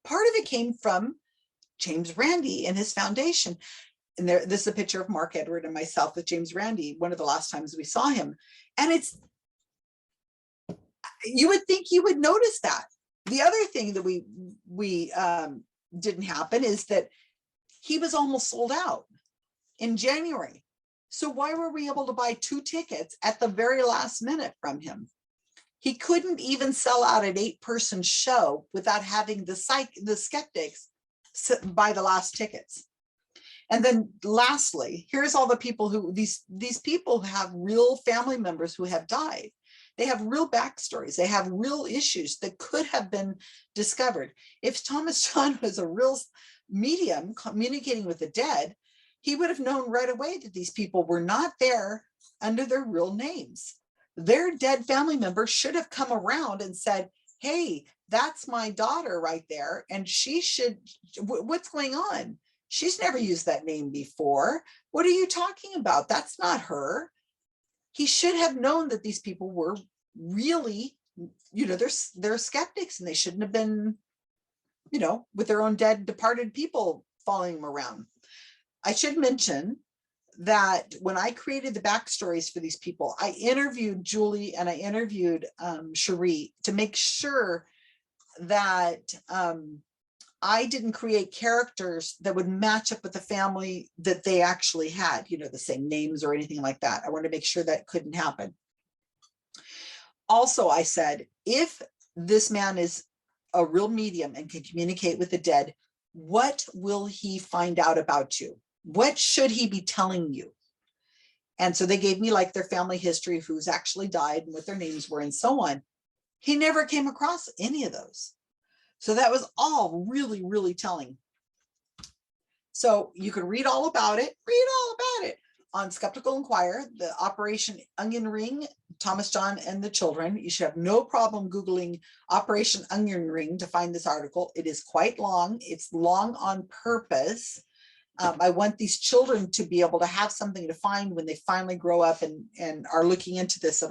part of it came from James Randy and his foundation. And this is a picture of Mark Edward and myself with James Randy, one of the last times we saw him. And you would think you would notice that. The other thing that we didn't happen is that he was almost sold out in January. So why were we able to buy 2 tickets at the very last minute from him? He couldn't even sell out an 8-person show without having the skeptics buy the last tickets. And then lastly, here's all the people who, these people have real family members who have died. They have real backstories. They have real issues that could have been discovered. If Thomas John was a real medium communicating with the dead, he would have known right away that these people were not there under their real names. Their dead family members should have come around and said, hey, that's my daughter right there. And she should, what's going on? She's never used that name before. What are you talking about? That's not her. He should have known that these people were really you know, they're skeptics and they shouldn't have been, you know, with their own dead departed people following them around. I should mention that when I created the backstories for these people, I interviewed Julie and I interviewed Cherie to make sure that I didn't create characters that would match up with the family that they actually had, you know, the same names or anything like that. I wanted to make sure that couldn't happen. Also, I said, if this man is a real medium and can communicate with the dead, what will he find out about you? What should he be telling you? And so they gave me like their family history of who's actually died and what their names were and so on. He never came across any of those. So that was all really, really telling. So you can read all about it, on Skeptical Inquirer, the Operation Onion Ring, Thomas John and the Children. You should have no problem Googling Operation Onion Ring to find this article. It is quite long. It's long on purpose. I want these children to be able to have something to find when they finally grow up and are looking into this.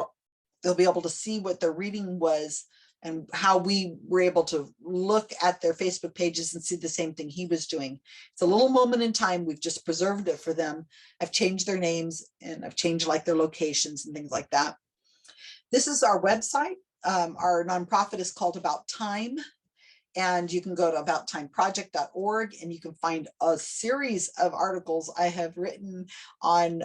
They'll be able to see what their reading was and how we were able to look at their Facebook pages and see the same thing he was doing. It's a little moment in time. We've just preserved it for them. I've changed their names and I've changed like their locations and things like that. This is our website. Our nonprofit is called About Time. And you can go to abouttimeproject.org and you can find a series of articles I have written on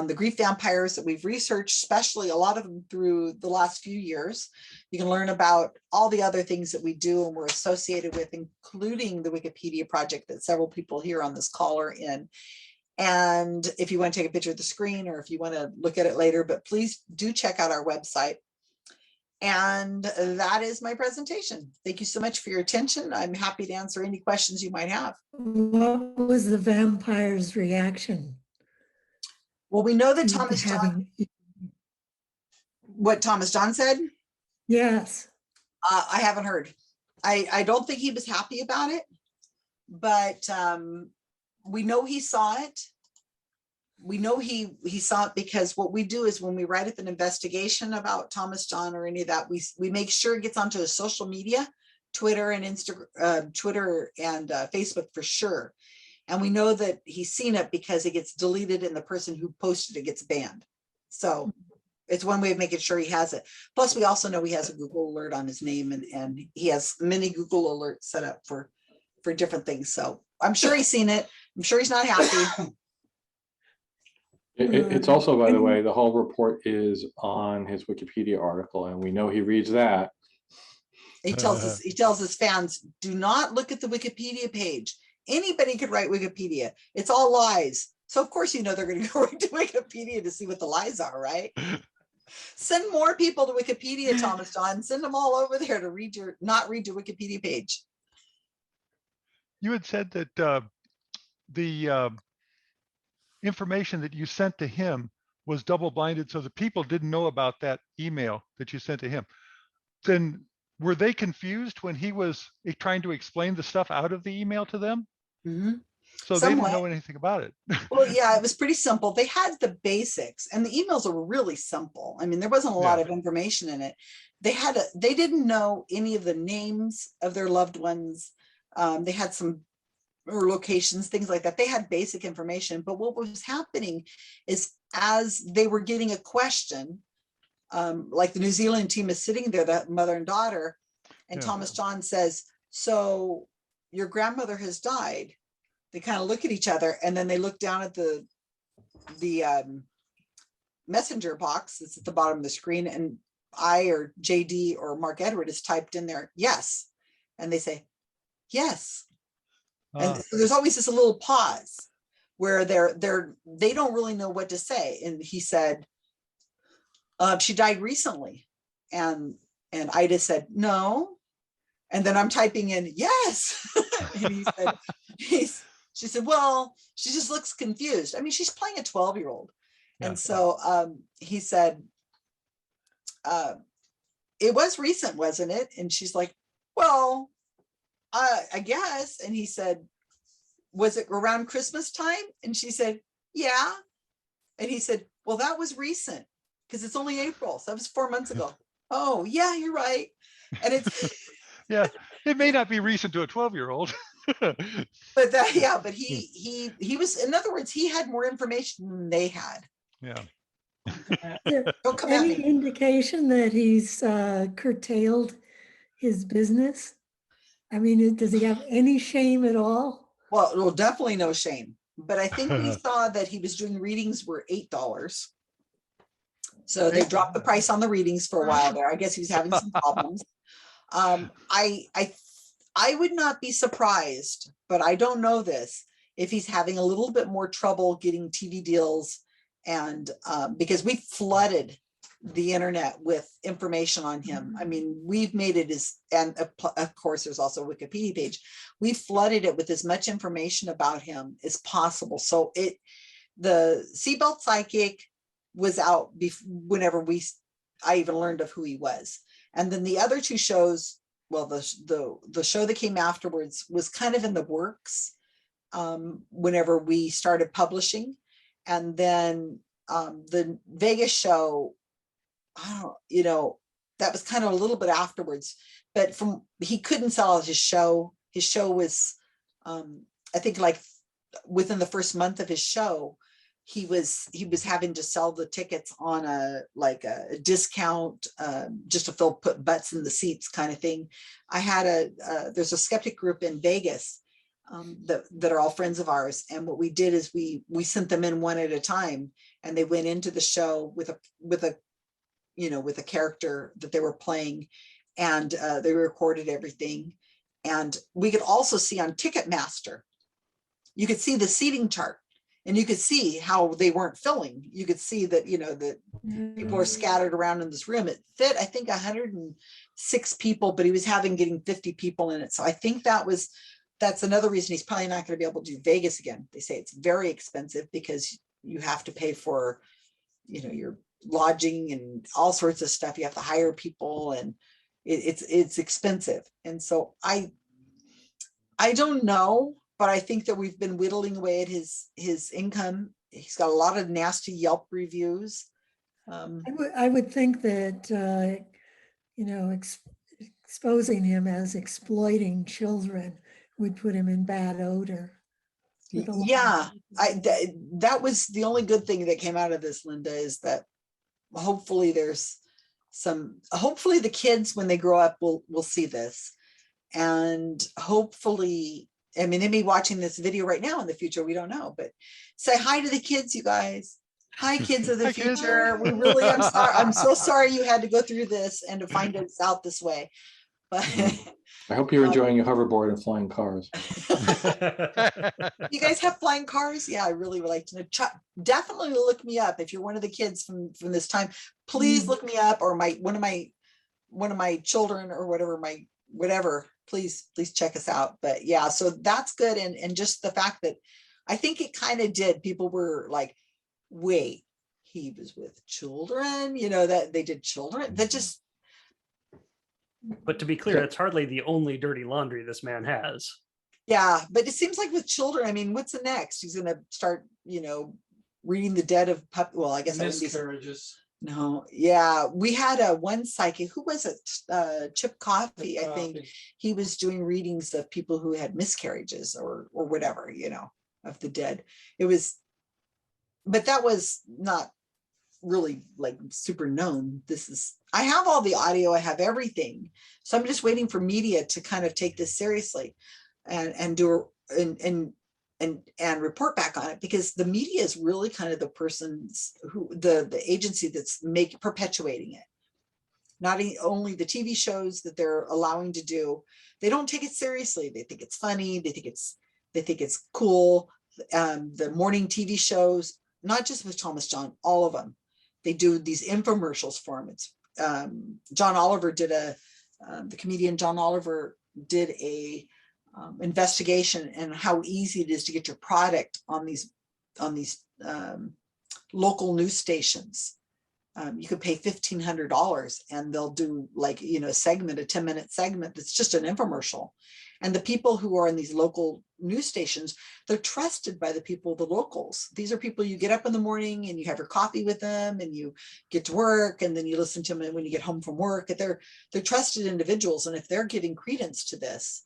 the grief vampires that we've researched, especially a lot of them through the last few years. You can learn about all the other things that we do and we're associated with, including the Wikipedia project that several people here on this call are in. And if you want to take a picture of the screen or if you want to look at it later, but please do check out our website. And that is my presentation. Thank you so much for your attention. I'm happy to answer any questions you might have. What was the vampire's reaction? Well, we know that to Thomas John, having- what Thomas John said, Yes. I haven't heard. I don't think he was happy about it, but we know he saw it. We know he saw it because what we do is when we write up an investigation about Thomas John or any of that, we make sure it gets onto his social media, Twitter and Instagram, Twitter and Facebook for sure. And we know that he's seen it because it gets deleted and the person who posted it gets banned. So it's one way of making sure he has it. Plus, we also know he has a Google alert on his name and he has many Google alerts set up for different things. So I'm sure he's seen it. I'm sure he's not happy. It's also, by the way, the whole report is on his Wikipedia article, and we know he reads that. He tells his fans, do not look at the Wikipedia page. Anybody could write Wikipedia. It's all lies. So of course, you know, they're going to go right to Wikipedia to see what the lies are, right? Send more people to Wikipedia, Thomas John. Send them all over there to not read your Wikipedia page. You had said that the information that you sent to him was double blinded, so the people didn't know about that email that you sent to him. Then were they confused when he was trying to explain the stuff out of the email to them? Mm-hmm. So they didn't know anything about it. Well, yeah, it was pretty simple. They had the basics and the emails were really simple. I mean, there wasn't a lot of information in it. They didn't know any of the names of their loved ones. They had some locations, things like that. They had basic information, but what was happening is as they were getting a question, like the New Zealand team is sitting there, the mother and daughter, and Thomas John says, so your grandmother has died. They kind of look at each other and then they look down at the messenger box that's at the bottom of the screen, and I or JD or Mark Edward is typed in there, yes. And they say, yes. And so there's always this little pause where they don't really know what to say. And he said, she died recently. And Ida said, no. And then I'm typing in, yes. And he said, she said, well, she just looks confused. I mean, she's playing a 12-year-old. Yeah. And so he said, it was recent, wasn't it? And she's like, well, I guess. And he said, was it around Christmas time? And she said, yeah. And he said, well, that was recent because it's only April. So that was 4 months ago. Oh, yeah, you're right. And it's, Yeah, it may not be recent to a 12-year-old. but that, yeah, but he was, in other words, he had more information than they had. Yeah. Is there Don't come at any me. indication that he's curtailed his business? I mean, does he have any shame at all? Well, definitely no shame. But I think we saw that he was doing readings were $8. So they dropped the price on the readings for a while there. I guess he was having some problems. I would not be surprised, but I don't know this, if he's having a little bit more trouble getting TV deals, and because we flooded the internet with information on him. I mean, we've made it as, and of course, there's also a Wikipedia page. We flooded it with as much information about him as possible. So the Seatbelt Psychic was out whenever I even learned of who he was. And then the other two shows, well, the show that came afterwards was kind of in the works whenever we started publishing. And then the Vegas show, that was kind of a little bit afterwards, but he couldn't sell his show. His show was, I think, like within the first month of his show, he was having to sell the tickets on a discount, just to put butts in the seats kind of thing. I had there's a skeptic group in Vegas that are all friends of ours, and what we did is we sent them in one at a time, and they went into the show with a character that they were playing, and they recorded everything. And we could also see on Ticketmaster, you could see the seating chart, and you could see how they weren't filling. You could see that, that people are scattered around in this room. It fit, I think, 106 people, but he was getting 50 people in it. So I think that's another reason he's probably not going to be able to do Vegas again. They say it's very expensive because you have to pay for, your lodging and all sorts of stuff. You have to hire people, and it's expensive. And so I don't know, but I think that we've been whittling away at his income. He's got a lot of nasty Yelp reviews. I would think that, exposing him as exploiting children would put him in bad odor. Yeah, that was the only good thing that came out of this, Linda, is that hopefully hopefully the kids, when they grow up, will see this. And hopefully, I mean, they may be watching this video right now in the future, we don't know, but say hi to the kids, you guys. Hi, kids of the Hi, kids. future. I'm so sorry you had to go through this and to find us out this way. But I hope you're enjoying your hoverboard and flying cars. you guys have flying cars? Yeah, I really would like to know. Definitely look me up if you're one of the kids from this time. Please look me up, or one of my children, or whatever. Please check us out. But yeah, so that's good. And just the fact that I think it kind of did. People were like, wait, he was with children, that they did children. That just. But to be clear, it's hardly the only dirty laundry this man has. Yeah, but it seems like with children, I mean, what's the next? He's going to start, reading the dead of pup. Well, I guess miscarriages. No, yeah, we had one psychic. Who was it? Chip Coffee, I think. He was doing readings of people who had miscarriages or whatever, of the dead. It was, but that was not really like super known. I have all the audio, I have everything. So I'm just waiting for media to kind of take this seriously and do and report back on it, because the media is really kind of the person's the agency that's perpetuating it. Not only the TV shows that they're allowing to do, they don't take it seriously. They think it's funny. They think it's cool. The morning TV shows, not just with Thomas John, all of them, they do these infomercials for him. It's John Oliver did the comedian John Oliver did a investigation and how easy it is to get your product on these local news stations. You could pay $1,500 and they'll do like, you know, a 10-minute segment that's just an infomercial. And the people who are in these local news stations, they're trusted by the people, the locals. These are people you get up in the morning and you have your coffee with them and you get to work and then you listen to them when you get home from work. They're trusted individuals. And if they're giving credence to this,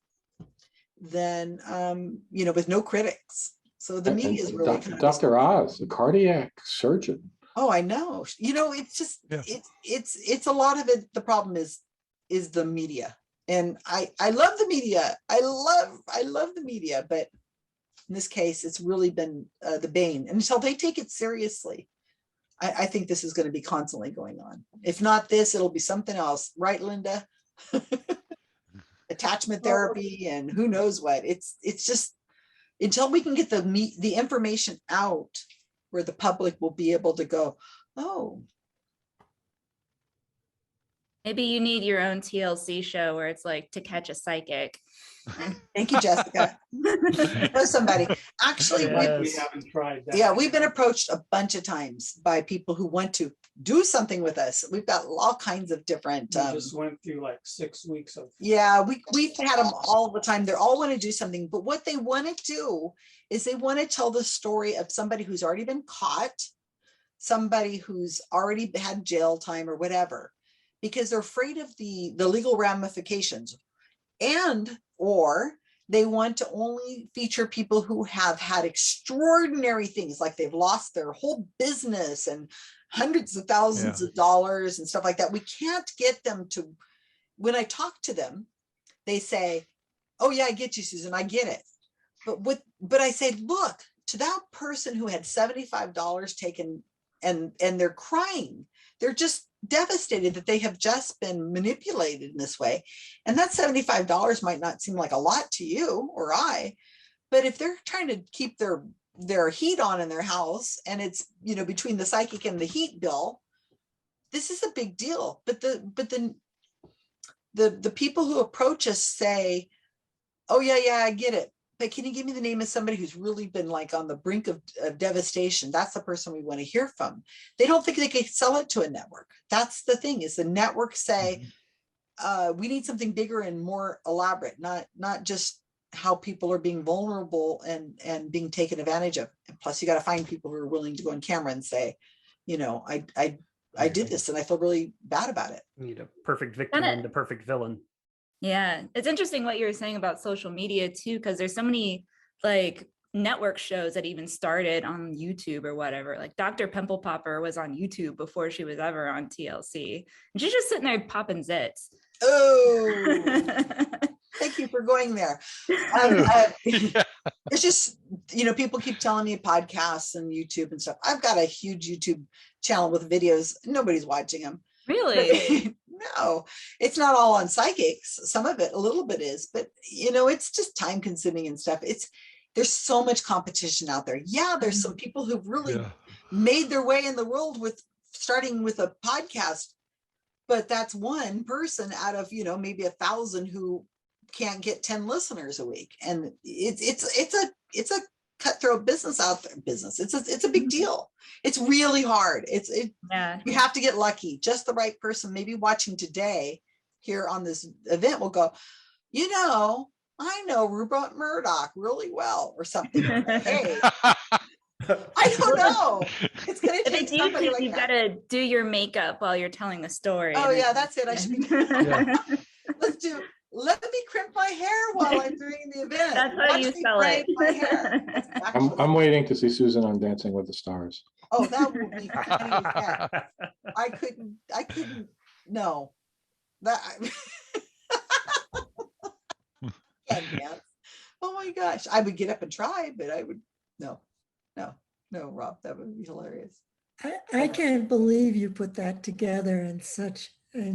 then, you know, with no critics. So the media is really kind of Dr. Oz, the cardiac surgeon. Oh, I know. You know, it's just Yeah. it's a lot of it. The problem is the media, and I love the media. I love the media, but in this case, it's really been the bane. And until they take it seriously, I think this is going to be constantly going on. If not this, it'll be something else, right, Linda? Attachment therapy and who knows what. It's just until we can get the information out where the public will be able to go, oh. Maybe you need your own TLC show where it's like To Catch a Psychic. Thank you, Jessica. Know somebody. Actually, Yes. We haven't tried that. yeah, we've been approached a bunch of times by people who want to do something with us. We've got all kinds of different. We just went through like 6 weeks of. Yeah, we've had them all the time. They're all want to do something, but what they want to do is they want to tell the story of somebody who's already been caught, somebody who's already had jail time or whatever, because they're afraid of the legal ramifications, or they want to only feature people who have had extraordinary things, like they've lost their whole business and hundreds of thousands of dollars and stuff like that. We can't get them to, when I talk to them, they say, oh yeah, I get you, Susan, I get it. But I say, look, to that person who had $75 taken and they're crying, they're just devastated that they have just been manipulated in this way. And that $75 might not seem like a lot to you or I, but if they're trying to keep their heat on in their house and it's, you know, between the psychic and the heat bill, this is a big deal. But the people who approach us say, oh yeah, I get it. But can you give me the name of somebody who's really been like on the brink of devastation? That's the person we want to hear from. They don't think they can sell it to a network. That's the thing, is the networks say, we need something bigger and more elaborate, not just how people are being vulnerable and being taken advantage of. And plus you got to find people who are willing to go on camera and say, you know, I did this and I feel really bad about it. You need a perfect victim and a perfect villain. Yeah, it's interesting what you were saying about social media too, because there's so many like network shows that even started on YouTube or whatever. Like Dr. Pimple Popper was on YouTube before she was ever on TLC, and she's just sitting there popping zits. Oh, thank you for going there. It's just, you know, people keep telling me podcasts and YouTube and stuff. I've got a huge YouTube channel with videos. Nobody's watching them. Really? No, it's not all on psychics. Some of it, a little bit is, but you know, it's just time consuming and stuff. There's so much competition out there. Yeah, there's some people who've really made their way in the world with starting with a podcast, but that's one person out of, you know, maybe 1,000 who can't get 10 listeners a week. And it's a cutthroat business out there. It's a big deal. It's really hard. You have to get lucky. Just the right person, maybe watching today here on this event, will go, you know, I know Rupert Murdoch really well or something. Hey, I don't know. It's going to take somebody like you've that. got to do your makeup while you're telling the story. Oh yeah, that's it. I should be. Let me crimp my hair while I'm doing the event. That's how you sell it. My hair. I'm waiting to see Susan on Dancing with the Stars. Oh, that would be funny as heck. I couldn't, no. That can't dance. Oh my gosh. I would get up and try, but I would, no, Rob, that would be hilarious. I can't believe you put that together in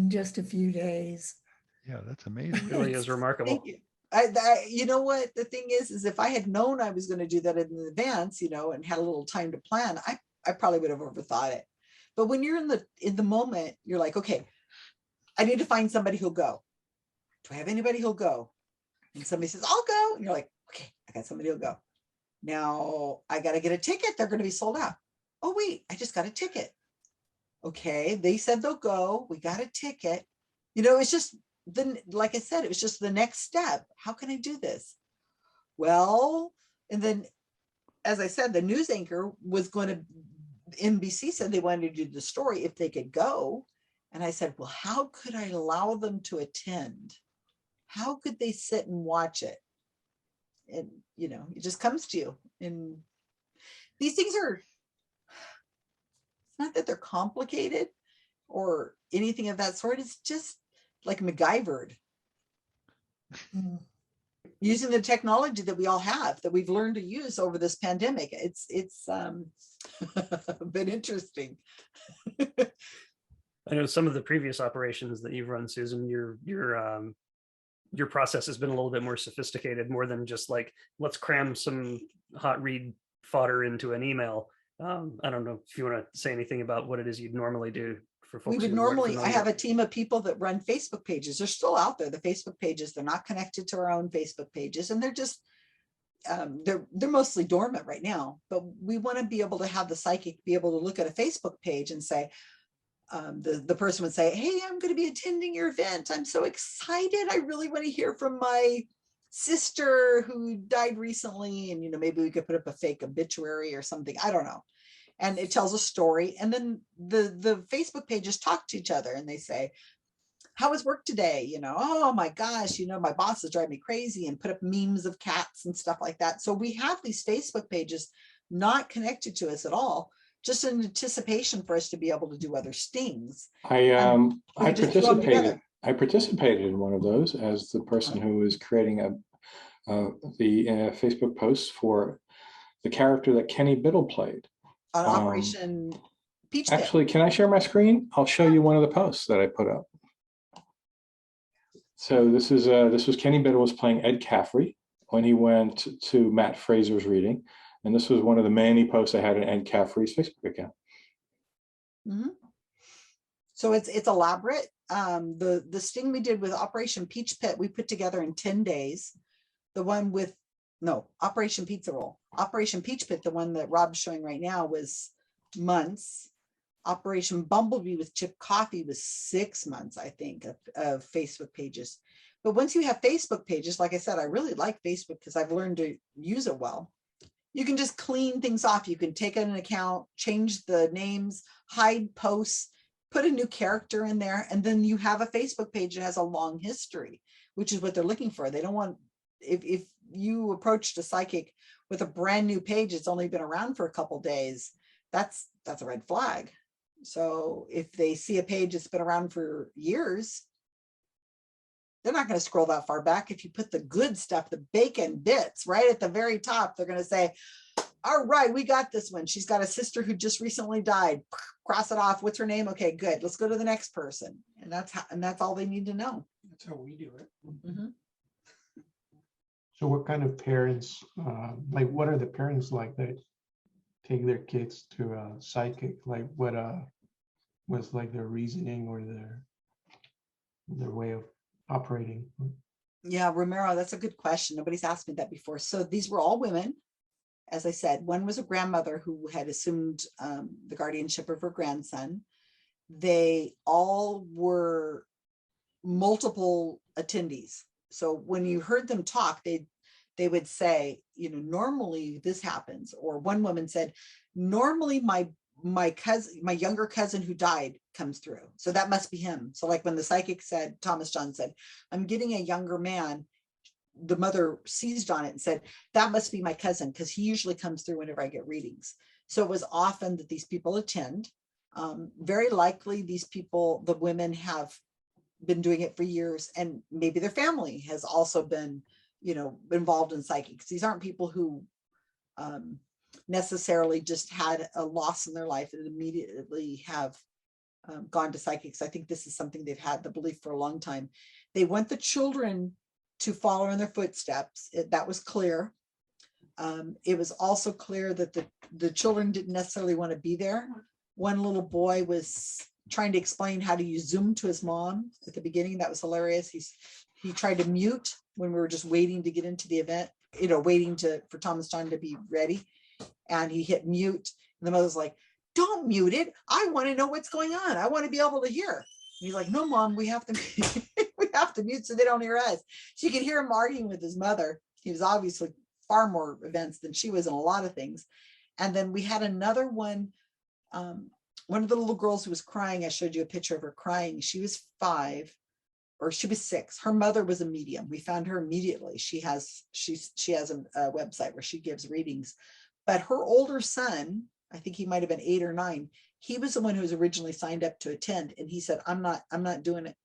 just a few days. Yeah, that's amazing. It really is remarkable. Thank you. You know what the thing is if I had known I was going to do that in advance, you know, and had a little time to plan, I probably would have overthought it. But when you're in the moment, you're like, okay, I need to find somebody who'll go. Do I have anybody who'll go? And somebody says, I'll go. And you're like, okay, I got somebody who'll go. Now I got to get a ticket. They're going to be sold out. Oh, wait, I just got a ticket. Okay, they said they'll go. We got a ticket. You know, it's just then, like I said, it was just the next step. How can I do this? Well, and then, as I said, the news anchor was going to, NBC said they wanted to do the story if they could go. And I said, well, how could I allow them to attend? How could they sit and watch it? And, you know, it just comes to you. And these things are, it's not that they're complicated or anything of that sort. It's just like MacGyvered. Using the technology that we all have, that we've learned to use over this pandemic. It's been interesting. I know some of the previous operations that you've run, Susan, your process has been a little bit more sophisticated, more than just like, let's cram some hot read fodder into an email. I don't know if you want to say anything about what it is you'd normally do for folks. We would normally, I have a team of people that run Facebook pages. They're still out there, the Facebook pages. They're not connected to our own Facebook pages, and they're just, they're mostly dormant right now. But we want to be able to have the psychic be able to look at a Facebook page and say, the person would say, hey, I'm going to be attending your event. I'm so excited. I really want to hear from my sister who died recently. And, you know, maybe we could put up a fake obituary or something. I don't know. And it tells a story. And then the Facebook pages talk to each other and they say, how was work today? You know, oh my gosh, you know, my boss is driving me crazy, and put up memes of cats and stuff like that. So we have these Facebook pages not connected to us at all, just in anticipation for us to be able to do other stings. I just throw them participated. together. I participated in one of those as the person who was creating the Facebook posts for the character that Kenny Biddle played. On Operation Peach Pit. Actually, can I share my screen? I'll show you one of the posts that I put up. So this was Kenny Biddle was playing Ed Caffrey when he went to Matt Fraser's reading. And this was one of the many posts I had in Ed Caffrey's Facebook account. Mm-hmm. So it's elaborate. The sting we did with Operation Peach Pit, we put together in 10 days. The one with, no, Operation Pizza Roll. Operation Peach Pit, the one that Rob's showing right now, was months. Operation Bumblebee with Chip Coffee was 6 months, I think, of Facebook pages. But once you have Facebook pages, like I said, I really like Facebook because I've learned to use it well. You can just clean things off. You can take an account, change the names, hide posts, put a new character in there, and then you have a Facebook page that has a long history, which is what they're looking for. They don't want, if you approached a psychic with a brand new page, it's only been around for a couple days, that's a red flag. So if they see a page that's been around for years, they're not going to scroll that far back. If you put the good stuff, the bacon bits right at the very top, they're going to say, all right, we got this one. She's got a sister who just recently died. Cross it off. What's her name? Okay, good. Let's go to the next person. And that's all they need to know. That's how we do it. Mm-hmm. So what kind of parents, like what are the parents like that take their kids to a psychic? Like what was like their reasoning or their way of operating? Yeah, Romero, that's a good question. Nobody's asked me that before. So these were all women. As I said, one was a grandmother who had assumed the guardianship of her grandson. They all were multiple attendees. So when you heard them talk, they would say, you know, normally this happens. Or one woman said, normally my cousin, my younger cousin who died comes through. So that must be him. So like when the psychic said, Thomas John said, I'm getting a younger man, the mother seized on it and said, that must be my cousin, because he usually comes through whenever I get readings. So it was often that these people attend. Very likely these people, the women, have been doing it for years, and maybe their family has also been, you know, involved in psychics. These aren't people who necessarily just had a loss in their life and immediately have gone to psychics. I think this is something they've had the belief for a long time. They want the children to follow in their footsteps. That was clear. It was also clear that the children didn't necessarily want to be there. One little boy was trying to explain how to use Zoom to his mom at the beginning. That was hilarious. He tried to mute when we were just waiting to get into the event, you know, waiting for Thomas John to be ready. And he hit mute. And the mother's like, don't mute it. I want to know what's going on. I want to be able to hear. And he's like, no, Mom, we have to, we have to mute so they don't hear us. She could hear him arguing with his mother. He was obviously far more events than she was in a lot of things. And then we had another one. One of the little girls who was crying, I showed you a picture of her crying. She was 5 or she was 6. Her mother was a medium. We found her immediately. She has a website where she gives readings, but her older son, I think he might've been 8 or 9. He was the one who was originally signed up to attend. And he said, I'm not doing it.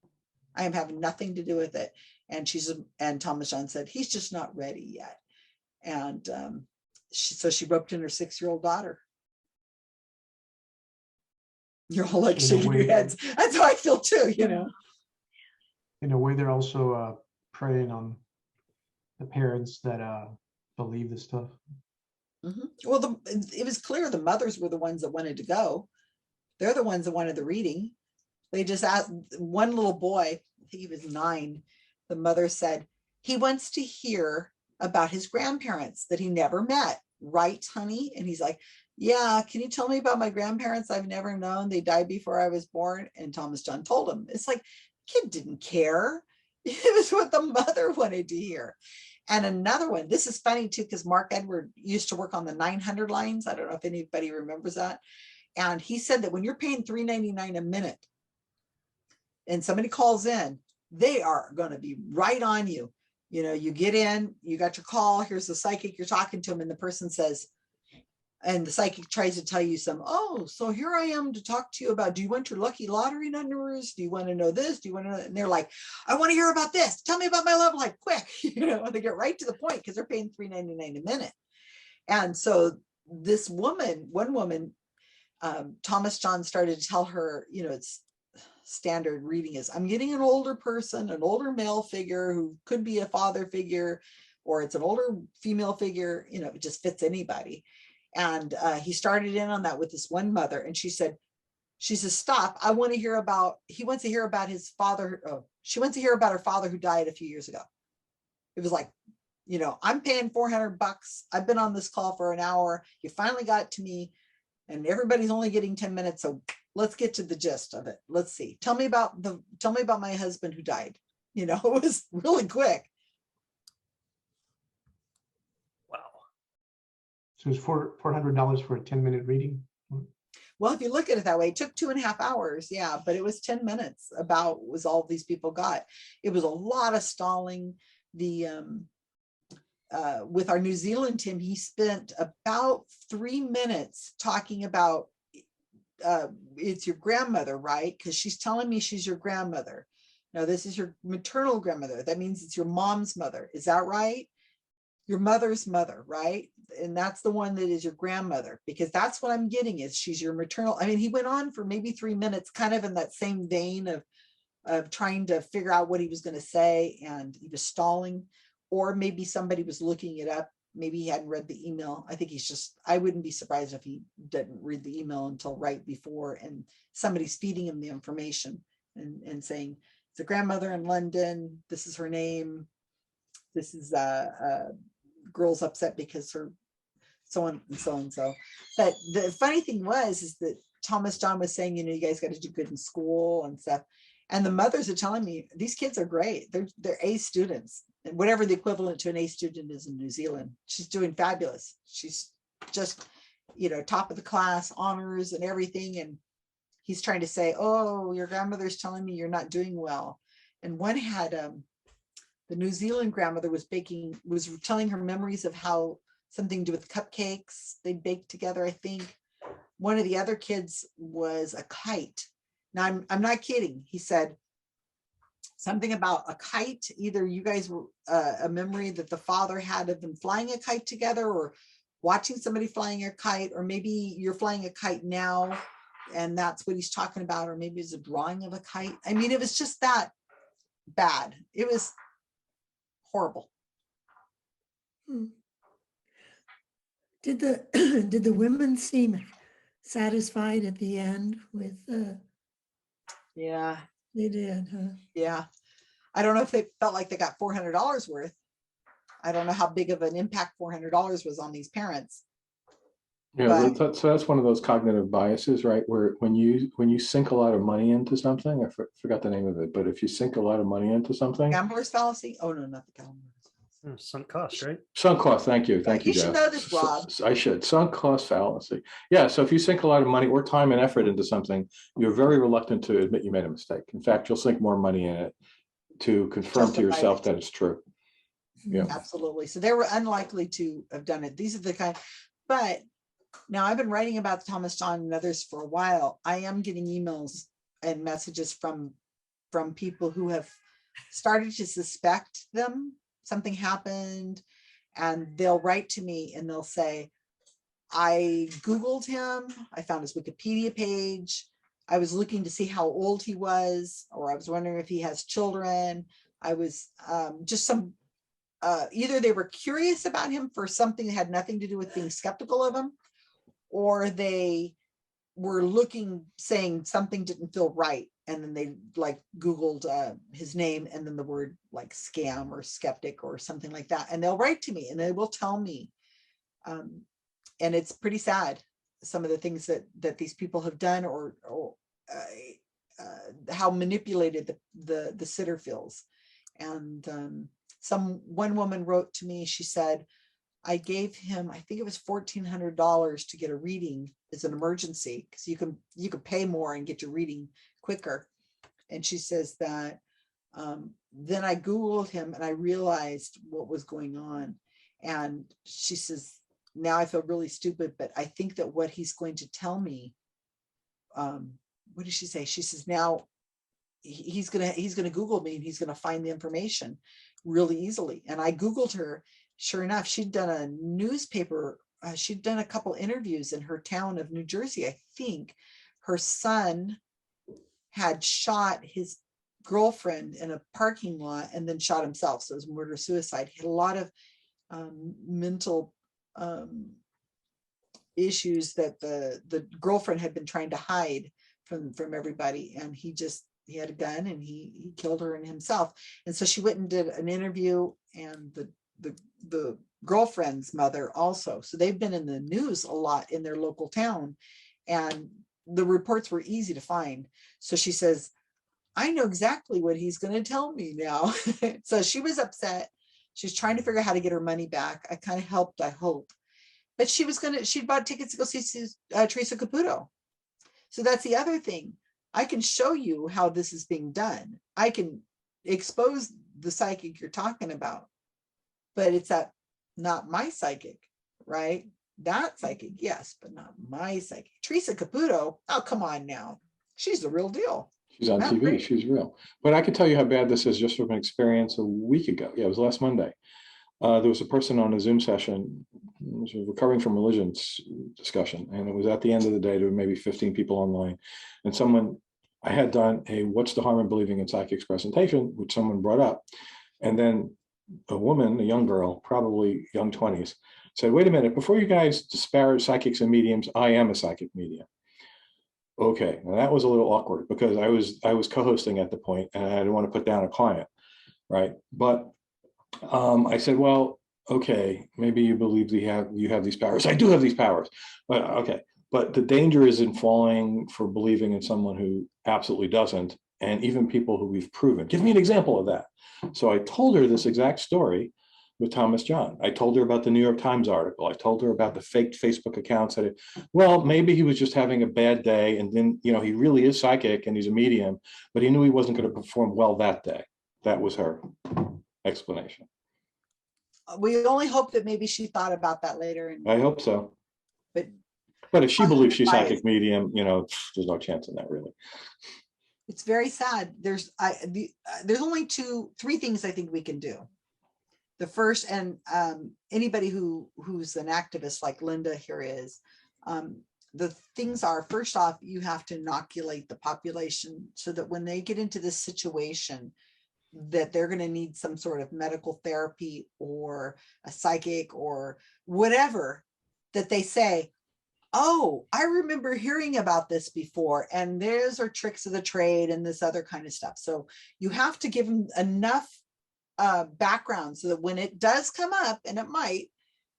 I am having nothing to do with it. And Thomas John said, he's just not ready yet. And so she roped in her 6-year-old daughter. You're all like shaking your heads. That's how I feel too, you know. In a way, they're also preying on the parents that believe this stuff. Well, it was clear the mothers were the ones that wanted to go. They're the ones that wanted the reading. They just asked one little boy, I think he was 9. The mother said, he wants to hear about his grandparents that he never met. Right, honey? And he's like, yeah, can you tell me about my grandparents I've never known? They died before I was born. And Thomas John told him. It's like, kid didn't care. It was what the mother wanted to hear. And another one, this is funny too, because Mark Edward used to work on the 900 lines. I don't know if anybody remembers that. And he said that when you're paying $3.99 a minute and somebody calls in, they are going to be right on you. You know, you get in, you got your call, here's the psychic, you're talking to him, and the person says, and the psychic tries to tell you so here I am to talk to you about, do you want your lucky lottery numbers? Do you want to know this? Do you want to know? And they're like, I want to hear about this. Tell me about my love life, quick. You know, they get right to the point because they're paying $3.99 a minute. And so this woman, one woman, Thomas John started to tell her, you know, it's standard reading is, I'm getting an older person, an older male figure who could be a father figure, or it's an older female figure, you know, it just fits anybody. And he started in on that with this one mother. And she says, stop. I want to hear about, he wants to hear about his father. Oh, she wants to hear about her father who died a few years ago. It was like, you know, I'm paying $400. I've been on this call for an hour. You finally got to me and everybody's only getting 10 minutes. So let's get to the gist of it. Let's see. Tell me about my husband who died. You know, it was really quick. So it's $400 for a 10-minute reading. Well, if you look at it that way, it took 2.5 hours. Yeah, but it was 10 minutes about was all these people got. It was a lot of stalling. The with our New Zealand Tim, he spent about 3 minutes talking about it's your grandmother, right? Because she's telling me she's your grandmother. No, this is your maternal grandmother. That means it's your mom's mother. Is that right? Your mother's mother, right? And that's the one that is your grandmother, because that's what I'm getting is she's your maternal. I mean, he went on for maybe 3 minutes, kind of in that same vein of trying to figure out what he was going to say. And he was stalling, or maybe somebody was looking it up. Maybe he hadn't read the email. I think I wouldn't be surprised if he didn't read the email until right before, and somebody's feeding him the information and saying, it's a grandmother in London. This is her name. This is girl's upset because her so and so. But the funny thing is that Thomas John was saying, you know, you guys got to do good in school and stuff. And the mothers are telling me these kids are great. They're A students, and whatever the equivalent to an A student is in New Zealand. She's doing fabulous. She's just, you know, top of the class, honors and everything. And he's trying to say, oh, your grandmother's telling me you're not doing well. And one had the New Zealand grandmother was telling her memories of how something to do with cupcakes they baked together, I think. One of the other kids was a kite. Now, I'm not kidding. He said something about a kite. Either you guys were a memory that the father had of them flying a kite together, or watching somebody flying a kite, or maybe you're flying a kite now and that's what he's talking about, or maybe it's a drawing of a kite. I mean, it was just that bad. It was horrible. Did the women seem satisfied at the end with Yeah, they did, huh? yeah. I don't know if they felt like they got $400 worth. I don't know how big of an impact $400 was on these parents. Yeah, But so that's one of those cognitive biases, right? Where when you sink a lot of money into something, I forgot the name of it, but if you sink a lot of money into something, gambler's fallacy. Oh no, not the gambler's fallacy. Sunk cost, right? sunk cost. Thank you, Yeah, you, you should Jeff. know this, Rob. I should. Sunk cost fallacy. Yeah. So if you sink a lot of money or time and effort into something, you're very reluctant to admit you made a mistake. In fact, you'll sink more money in it to confirm to Justify yourself it. that it's true. Yeah. Absolutely. So they were unlikely to have done it. These are the kind, but now I've been writing about Thomas John and others for a while. I am getting emails and messages from people who have started to suspect them. Something happened, and they'll write to me and they'll say, I Googled him. I found his Wikipedia page. I was looking to see how old he was, or I was wondering if he has children. I was just some, either they were curious about him for something that had nothing to do with being skeptical of him, or they were looking, saying something didn't feel right. And then they like Googled his name and then the word like scam or skeptic or something like that. And they'll write to me and they will tell me. And it's pretty sad, some of the things that these people have done, or how manipulated the sitter feels. And one woman wrote to me, she said, I gave him, I think it was $1,400 to get a reading as an emergency, because you can pay more and get your reading quicker. And she says that then I Googled him and I realized what was going on. And she says, now I feel really stupid, but I think that what he's going to tell me, what did she say? She says, now he's gonna Google me and he's gonna find the information really easily. And I Googled her. Sure enough, she'd done a newspaper, she'd done a couple interviews in her town of New Jersey. I think her son had shot his girlfriend in a parking lot and then shot himself. So it was murder-suicide. He had a lot of mental issues that the girlfriend had been trying to hide from everybody. And he had a gun and he killed her and himself. And so she went and did an interview, and the girlfriend's mother also. So they've been in the news a lot in their local town, and the reports were easy to find. So she says, I know exactly what he's going to tell me now. So she was upset. She's trying to figure out how to get her money back. I kind of helped, I hope. But she'd bought tickets to go see Teresa Caputo. So that's the other thing. I can show you how this is being done. I can expose the psychic you're talking about, but it's not my psychic, right? That psychic, yes, but not my psychic. Teresa Caputo, oh, come on now. She's the real deal. She's on TV. Great. She's real. But I can tell you how bad this is just from an experience a week ago. Yeah, it was last Monday. There was a person on a Zoom session, was recovering from religions discussion, and it was at the end of the day. There were maybe 15 people online, and I had done a "What's the harm in believing in psychics" presentation, which someone brought up, and then a woman, a young girl, probably young 20s, said, "Wait a minute! Before you guys disparage psychics and mediums, I am a psychic medium." Okay, now that was a little awkward because I was co-hosting at the point, and I didn't want to put down a client, right? But I said, well, okay, maybe you believe you have these powers. I do have these powers, but okay. But the danger is in falling for believing in someone who absolutely doesn't, and even people who we've proven. Give me an example of that. So I told her this exact story with Thomas John. I told her about the New York Times article. I told her about the faked Facebook accounts. Well, maybe he was just having a bad day, and then he really is psychic and he's a medium, but he knew he wasn't going to perform well that day. That was her explanation. We only hope that maybe she thought about that later. And I hope so. But if she believes she's psychic medium, there's no chance in that, really. It's very sad. There's only three things I think we can do. The first, and anybody who's an activist like Linda here is, the things are, first off, you have to inoculate the population so that when they get into this situation, that they're going to need some sort of medical therapy or a psychic or whatever, that they say, oh, I remember hearing about this before, and those are tricks of the trade and this other kind of stuff. So you have to give them enough background so that when it does come up, and it might,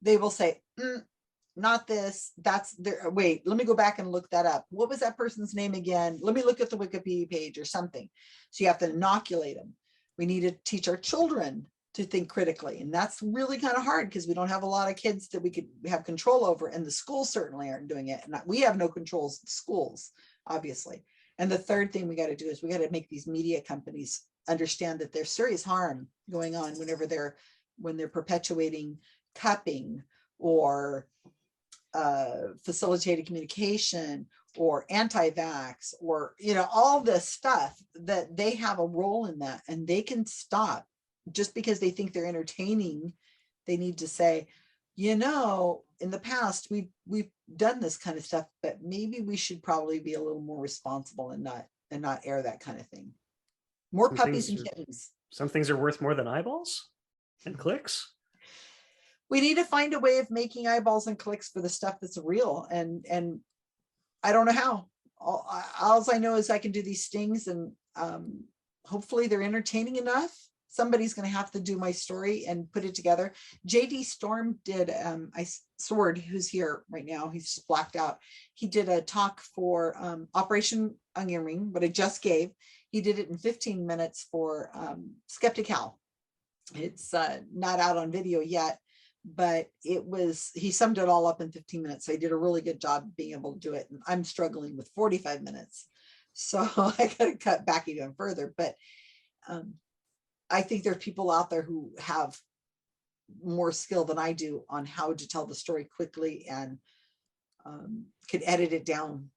they will say, not this, that's there. Wait, let me go back and look that up. What was that person's name again? Let me look at the Wikipedia page or something. So you have to inoculate them. We need to teach our children to think critically. And that's really kind of hard because we don't have a lot of kids that we could have control over. And the schools certainly aren't doing it. And we have no controls in schools, obviously. And the third thing we got to do is we got to make these media companies understand that there's serious harm going on when they're perpetuating cupping or facilitated communication or anti-vax or, all this stuff, that they have a role in that, and they can stop. Just because they think they're entertaining, they need to say, in the past, we've done this kind of stuff, but maybe we should probably be a little more responsible and not air that kind of thing. More puppies and kittens. Some things are worth more than eyeballs and clicks. We need to find a way of making eyeballs and clicks for the stuff that's real. And I don't know how. All I know is I can do these stings, and hopefully they're entertaining enough. Somebody's going to have to do my story and put it together. JD Storm did, Sword, who's here right now, he's just blacked out. He did a talk for Operation Onion Ring, what I just gave. He did it in 15 minutes for Skeptic. It's not out on video yet, but he summed it all up in 15 minutes. So he did a really good job being able to do it. And I'm struggling with 45 minutes. So I got to cut back even further. But I think there are people out there who have more skill than I do on how to tell the story quickly and could edit it down.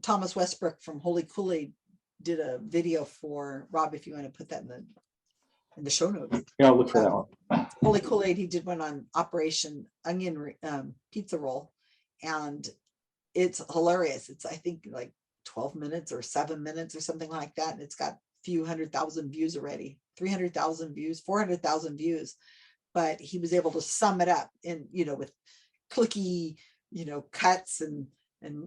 Thomas Westbrook from Holy Kool-Aid did a video for Rob, if you want to put that in the show notes. Yeah, I'll look for that one. Holy Kool-Aid, he did one on Operation Onion Pizza Roll, and it's hilarious. It's, I think, like 12 minutes or 7 minutes or something like that, and it's got a few 100,000 views already, 300,000 views, 400,000 views. But he was able to sum it up in, with clicky, cuts and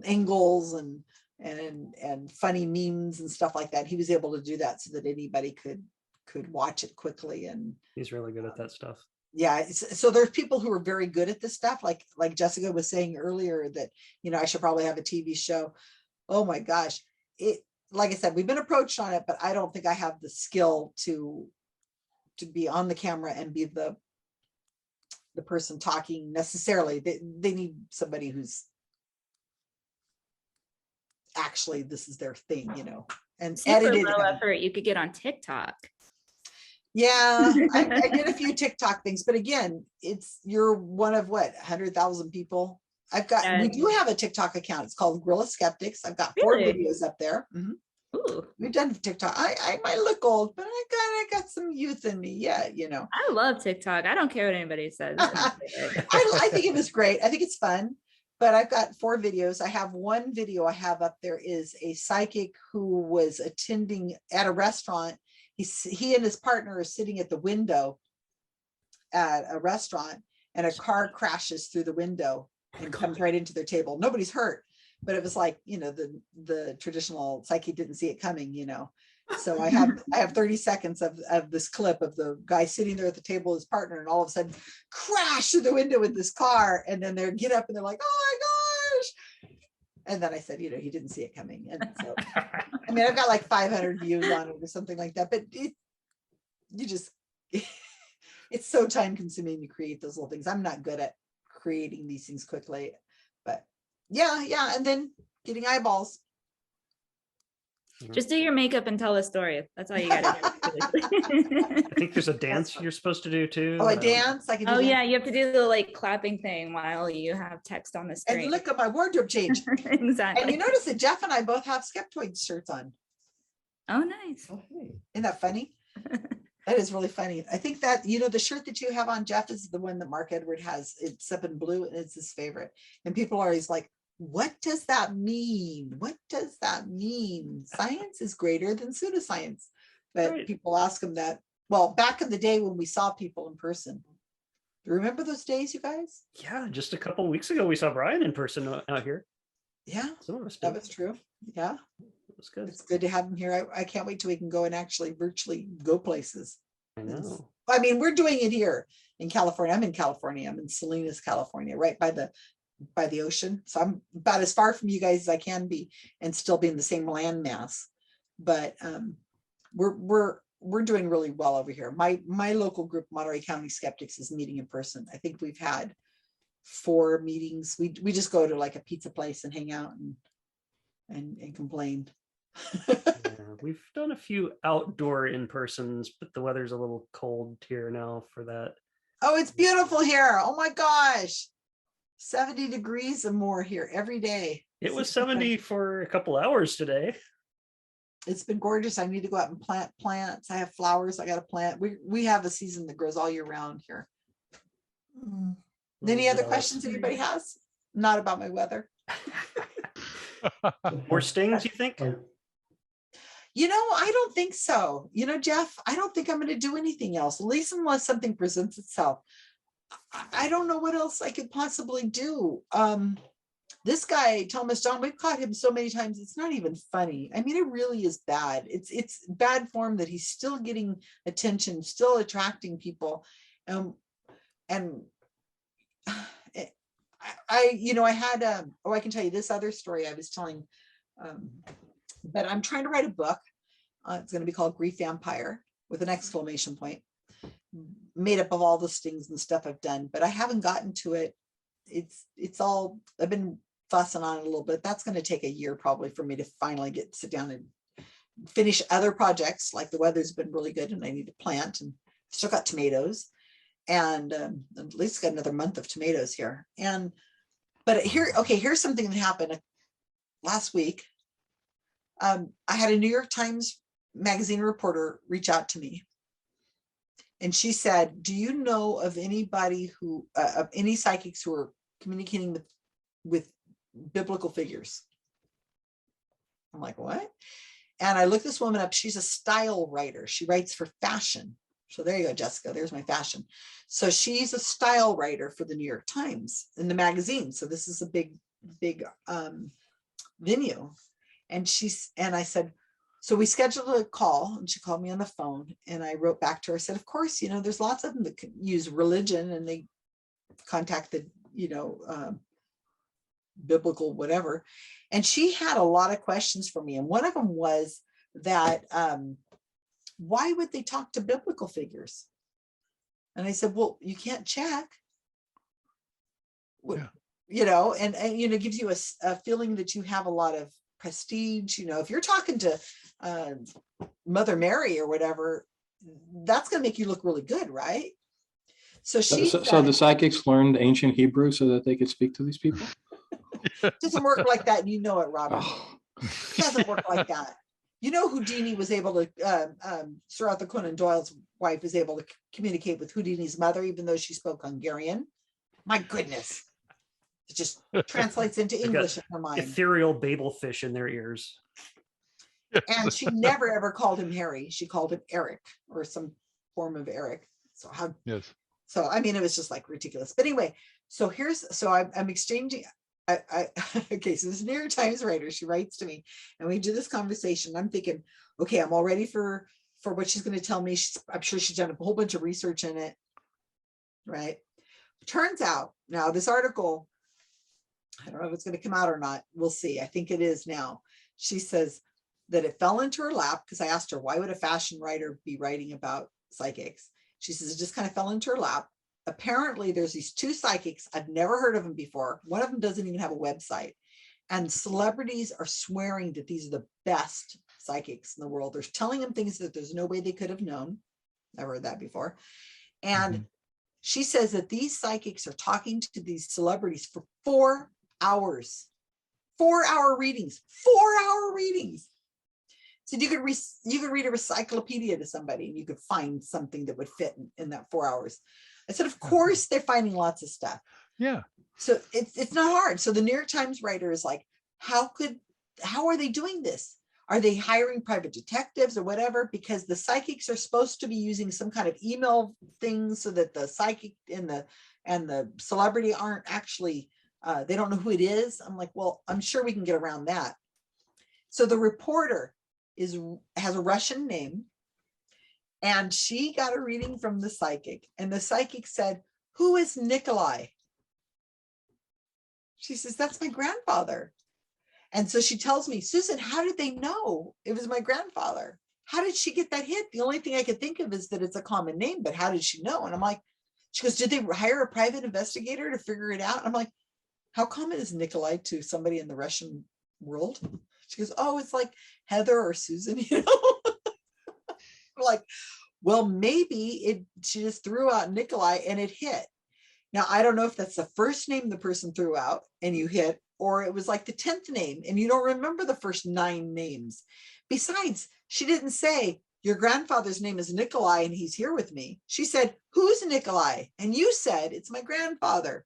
angles and funny memes and stuff like that. He was able to do that so that anybody could watch it quickly. And he's really good at that stuff. Yeah. So there's people who are very good at this stuff. Like Jessica was saying earlier that, I should probably have a TV show. Oh my gosh. Like I said, we've been approached on it, but I don't think I have the skill to be on the camera and be the person talking necessarily. They need somebody who's actually, this is their thing, and Super edited. low effort you could get on TikTok. Yeah, I did a few TikTok things, but again, you're one of 100,000 people. We do have a TikTok account. It's called Gorilla Skeptics. I've got 4 videos up there. Mm-hmm. Ooh. We've done TikTok. I might look old, but I got some youth in me. Yeah, I love TikTok. I don't care what anybody says. I think it was great. I think it's fun. But I've got 4 videos. I have one video I have up there is a psychic who was attending at a restaurant. He and his partner are sitting at the window at a restaurant, and a car crashes through the window and comes right into their table. Nobody's hurt, but it was like, the traditional psychic didn't see it coming, So I have 30 seconds of this clip of the guy sitting there at the table with his partner, and all of a sudden crash through the window with this car. And then they get up and they're like, oh my gosh. And then I said, he didn't see it coming. And so, I've got like 500 views on it or something like that, but it's so time consuming to create those little things. I'm not good at creating these things quickly, but yeah. And then getting eyeballs. Just do your makeup and tell a story. That's all you gotta do. I think there's a dance you're supposed to do too. Oh, a dance? I can do Oh that. yeah, you have to do the clapping thing while you have text on the screen. And look at my wardrobe change. Exactly. And you notice that Jeff and I both have Skeptoid shirts on. Oh, nice. Oh, hey. Isn't that funny? That is really funny. I think that, the shirt that you have on, Jeff, is the one that Mark Edward has. It's up in blue, and it's his favorite. And people are always like, what does that mean? What does that mean? Science is greater than pseudoscience. But Right. people ask him that. Well, back in the day when we saw people in person. Do you remember those days, you guys? Yeah, just a couple of weeks ago, we saw Brian in person out here. Yeah, Some of us that did. was true. Yeah, It was good. it's good to have him here. I can't wait till we can go and actually virtually go places. I know. We're doing it here in California. I'm in California. I'm in Salinas, California, right by the by the ocean. So I'm about as far from you guys as I can be and still be in the same landmass. But we're doing really well over here. My local group, Monterey County Skeptics, is meeting in person. I think we've had 4 meetings. We just go to like a pizza place and hang out and complain. Yeah, we've done a few outdoor in-persons, but the weather's a little cold here now for that. Oh, it's beautiful here. Oh my gosh. 70 degrees and more here every day. It was 70 for a couple hours today. It's been gorgeous. I need to go out and plant plants. I have flowers I got to plant. We have a season that grows all year round here. Any other questions anybody has? Not about my weather. More stings, you think? You know, I don't think so. You know, Jeff, I don't think I'm going to do anything else, at least unless something presents itself. I don't know what else I could possibly do. This guy, Thomas John, we've caught him so many times, it's not even funny. I mean, it really is bad. It's bad form that he's still getting attention, still attracting people. And I had, I can tell you this other story I was telling, but I'm trying to write a book. It's going to be called Grief Vampire with an exclamation point, made up of all the stings and stuff I've done, but I haven't gotten to it. It's all, I've been fussing on it a little bit. That's going to take a year probably for me to finally sit down and finish other projects. Like the weather's been really good and I need to plant, and still got tomatoes, and at least got another month of tomatoes here. But here's something that happened last week. I had a New York Times magazine reporter reach out to me, and she said, do you know of anybody who, of any psychics who are communicating with biblical figures? I'm like, what? And I looked this woman up. She's a style writer. She writes for fashion. So there you go, Jessica. There's my fashion. So she's a style writer for the New York Times in the magazine. So this is a big venue. And I said, so we scheduled a call, and she called me on the phone, and I wrote back to her, I said, of course, there's lots of them that can use religion, and they contacted, biblical, whatever. And she had a lot of questions for me. And one of them was that, why would they talk to biblical figures? And I said, well, you can't check. Yeah. And it gives you a feeling that you have a lot of prestige. If you're talking to Mother Mary or whatever, that's going to make you look really good, right? So the psychics learned ancient Hebrew so that they could speak to these people. It doesn't work like that. You know it, Robert. It doesn't work like that. Houdini was able to, Sir Arthur Conan Doyle's wife is able to communicate with Houdini's mother, even though she spoke Hungarian. My goodness. It just translates into English in her mind. Ethereal Babel fish in their ears. And she never ever called him Harry. She called him Eric, or some form of Eric. So Yes. So I mean, it was just like ridiculous. But anyway, so I'm exchanging. Okay, so this New York Times writer, she writes to me, and we do this conversation. I'm thinking, okay, I'm all ready for what she's going to tell me. I'm sure she's done a whole bunch of research in it, right? Turns out now this article, I don't know if it's going to come out or not. We'll see. I think it is now. She says that it fell into her lap because I asked her, why would a fashion writer be writing about psychics? She says it just kind of fell into her lap. Apparently there's these 2 psychics. I've never heard of them before. One of them doesn't even have a website, and celebrities are swearing that these are the best psychics in the world. They're telling them things that there's no way they could have known. Never heard that before. And she says that these psychics are talking to these celebrities for 4 hours, 4-hour readings, 4-hour readings. So you could read a encyclopedia to somebody and you could find something that would fit in that 4 hours. I said, of course they're finding lots of stuff. Yeah. So it's not hard. So the New York Times writer is like, how are they doing this? Are they hiring private detectives or whatever? Because the psychics are supposed to be using some kind of email thing so that the psychic and the celebrity aren't actually, they don't know who it is. I'm like, well, I'm sure we can get around that. So the reporter has a Russian name, and she got a reading from the psychic, and the psychic said, who is Nikolai? She says, that's my grandfather. And so she tells me, Susan, how did they know it was my grandfather? How did she get that hit? The only thing I could think of is that it's a common name, but how did she know? And I'm like, she goes, did they hire a private investigator to figure it out? And I'm like, how common is Nikolai to somebody in the Russian world? She goes, oh, it's like Heather or Susan, you know? I'm like, well, maybe she just threw out Nikolai and it hit. Now, I don't know if that's the first name the person threw out and you hit, or it was like the 10th name and you don't remember the first 9 names. Besides, she didn't say, your grandfather's name is Nikolai and he's here with me. She said, who's Nikolai? And you said, it's my grandfather.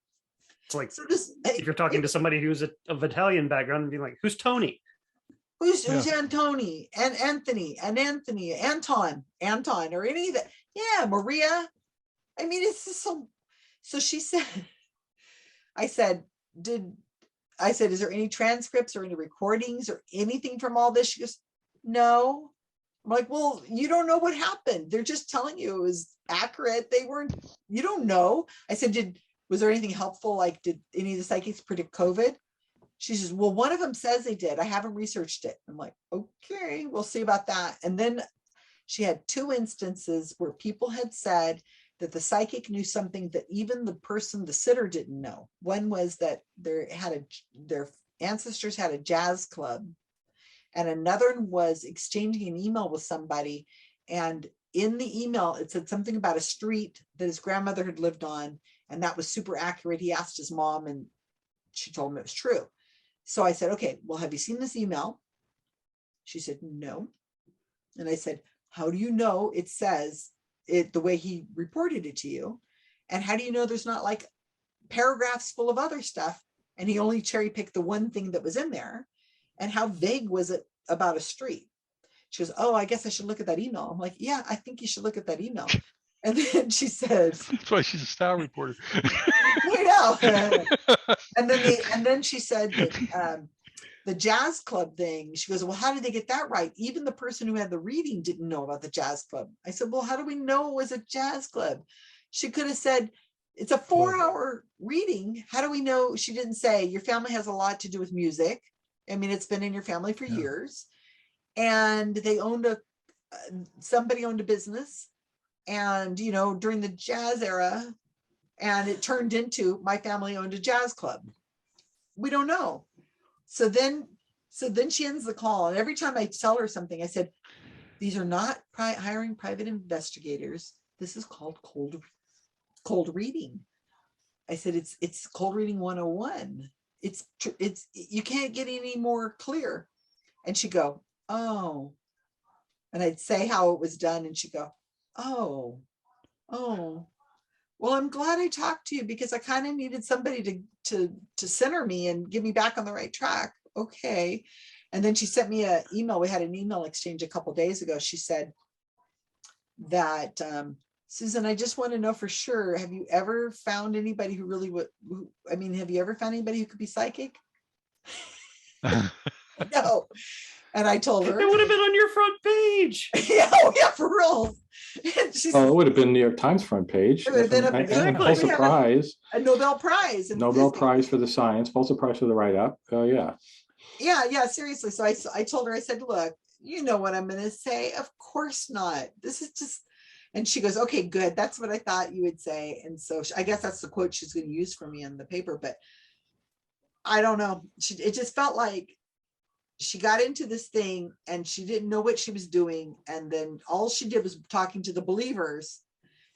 It's like, so this, if you're talking to somebody who's of Italian background and being like, who's Tony? Who's Antony and Anthony and Anthony, Anton, or any of that? Yeah, Maria. I mean, it's just so she said, I said, is there any transcripts or any recordings or anything from all this? She goes, no. I'm like, well, you don't know what happened. They're just telling you it was accurate. You don't know. I said, was there anything helpful? Like, did any of the psychics predict COVID? She says, well, one of them says they did. I haven't researched it. I'm like, okay, we'll see about that. And then she had 2 instances where people had said that the psychic knew something that even the sitter didn't know. One was that their ancestors had a jazz club, and another one was exchanging an email with somebody. And in the email, it said something about a street that his grandmother had lived on. And that was super accurate. He asked his mom and she told him it was true. So I said, okay, well, have you seen this email? She said, no. And I said, how do you know it says it the way he reported it to you? And how do you know there's not like paragraphs full of other stuff? And he only cherry picked the one thing that was in there. And how vague was it about a street? She goes, oh, I guess I should look at that email. I'm like, yeah, I think you should look at that email. And then she says, that's why she's a style reporter. I know. And then she said that the jazz club thing, she goes, well, how did they get that right? Even the person who had the reading didn't know about the jazz club. I said, well, how do we know it was a jazz club? She could have said, it's a 4-hour reading. How do we know? She didn't say your family has a lot to do with music. I mean, it's been in your family for years. And they owned somebody owned a business. And, you know, during the jazz era, and it turned into my family owned a jazz club. We don't know. So then she ends the call. And every time I tell her something, I said, these are not hiring private investigators. This is called cold reading. I said, it's cold reading 101. It's you can't get any more clear. And she'd go, oh. And I'd say how it was done. And she'd go, oh. Well, I'm glad I talked to you because I kind of needed somebody to center me and get me back on the right track. Okay. And then she sent me an email. We had an email exchange a couple of days ago. She said that, Susan, I just want to know for sure, have you ever found anybody who really would, have you ever found anybody who could be psychic? No. And I told her. It would have been on your front page. Yeah, for real. Oh, it would have been New York Times front page. It would have been a Pulitzer Prize. A Nobel Prize. Nobel Prize for the science, Pulitzer Prize for the write-up. Oh, yeah. Yeah, seriously. So I told her, I said, look, you know what I'm going to say? Of course not. This is just, and she goes, okay, good. That's what I thought you would say. And so I guess that's the quote she's going to use for me in the paper, but I don't know. It just felt like she got into this thing and she didn't know what she was doing. And then all she did was talking to the believers.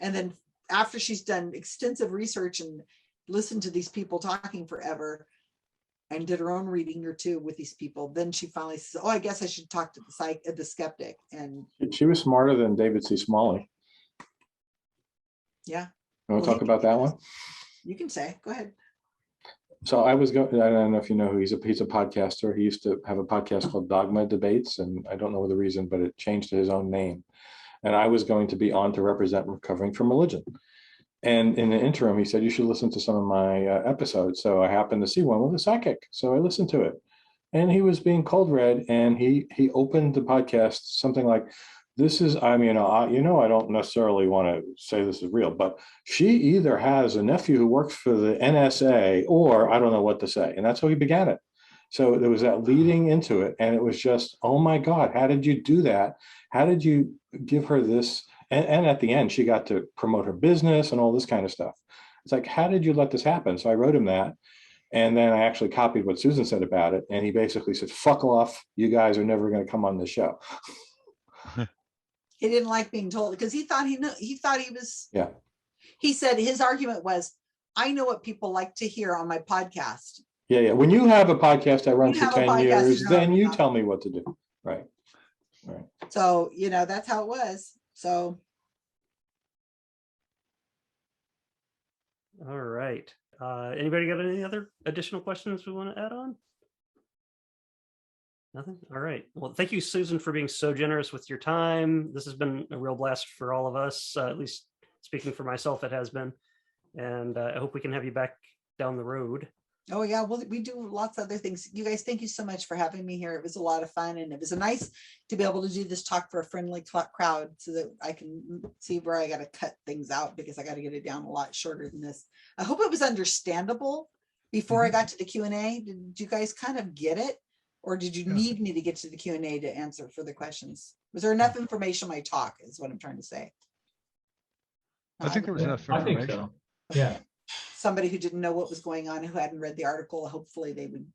And then after she's done extensive research and listened to these people talking forever and did her own reading or 2 with these people, then she finally says, oh, I guess I should talk to the skeptic. And she was smarter than David C. Smalley. Yeah. You want to talk about that one? You can say, go ahead. So I don't know if you know who he's a podcaster. He used to have a podcast called Dogma Debates, and I don't know the reason, but it changed to his own name. And I was going to be on to represent Recovering from Religion. And in the interim, he said, you should listen to some of my episodes. So I happened to see one with a psychic. So I listened to it. And he was being cold read, and he opened the podcast something like, this is, I mean, I don't necessarily want to say this is real, but she either has a nephew who works for the NSA or I don't know what to say. And that's how he began it. So there was that leading into it. And it was just, oh my God, how did you do that? How did you give her this? And at the end, she got to promote her business and all this kind of stuff. It's like, how did you let this happen? So I wrote him that. And then I actually copied what Susan said about it. And he basically said, fuck off. You guys are never going to come on the show. He didn't like being told because he thought he was, Yeah. he said his argument was, I know what people like to hear on my podcast. Yeah, yeah. When you have a podcast I run You for have a 10 podcast, years, you know, then you yeah. tell me what to do. Right. Right. So, that's how it was. So. All right. Anybody got any other additional questions we want to add on? Nothing? All right. Well, thank you, Susan, for being so generous with your time. This has been a real blast for all of us, at least speaking for myself, it has been. And I hope we can have you back down the road. Oh yeah, well, we do lots of other things. You guys, thank you so much for having me here. It was a lot of fun, and it was nice to be able to do this talk for a friendly crowd so that I can see where I got to cut things out because I got to get it down a lot shorter than this. I hope it was understandable before I got to the Q&A. Did you guys kind of get it? Or did you need me to get to the Q&A to answer further questions? Was there enough information in my talk is what I'm trying to say. I think there was enough I think information. so. Yeah. Somebody who didn't know what was going on, who hadn't read the article, hopefully they would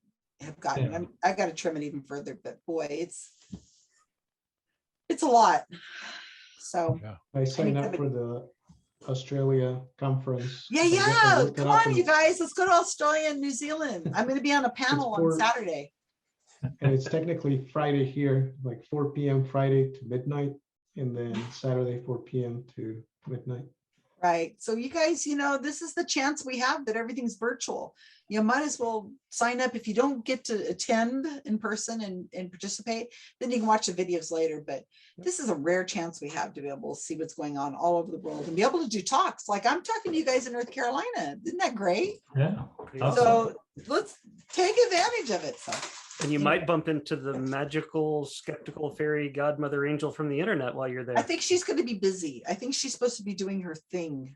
have gotten, Yeah. I've got to trim it even further, but boy, it's a lot. So Yeah. I signed up for the Australia conference. yeah, I guess I yeah. looked it Come up on, you guys, let's go to Australia and New Zealand. I'm going to be on a panel on for- Saturday. And it's technically Friday here, like 4 p.m. Friday to midnight, and then Saturday 4 p.m. to midnight. Right. So you guys, this is the chance we have that everything's virtual. You might as well sign up. If you don't get to attend in person and participate, then you can watch the videos later. But this is a rare chance we have to be able to see what's going on all over the world and be able to do talks. Like I'm talking to you guys in North Carolina. Isn't that great? Yeah. So let's take advantage of it. So. And you might bump into the magical, skeptical fairy godmother angel from the internet while you're there. I think she's going to be busy. I think she's supposed to be doing her thing.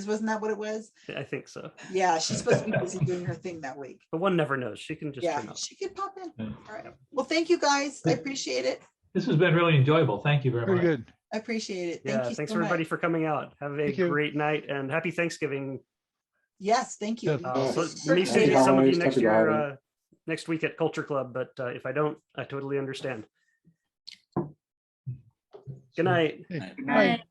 Wasn't that what it was? I think so. Yeah, she's supposed to be busy doing her thing that week. But one never knows. She can just turn up. She could pop in. Yeah. All right. Well, thank you guys. I appreciate it. This has been really enjoyable. Thank you very Very much. good. I appreciate it. Thank you. Thanks so everybody much. for coming out. Have a Thank you. great night and happy Thanksgiving. Yes, thank you. Yeah. So Sure. may see Happy some of you holidays, next happy year, holidays. next week at Culture Club, but if I don't, I totally understand. Good night. Hey, Right.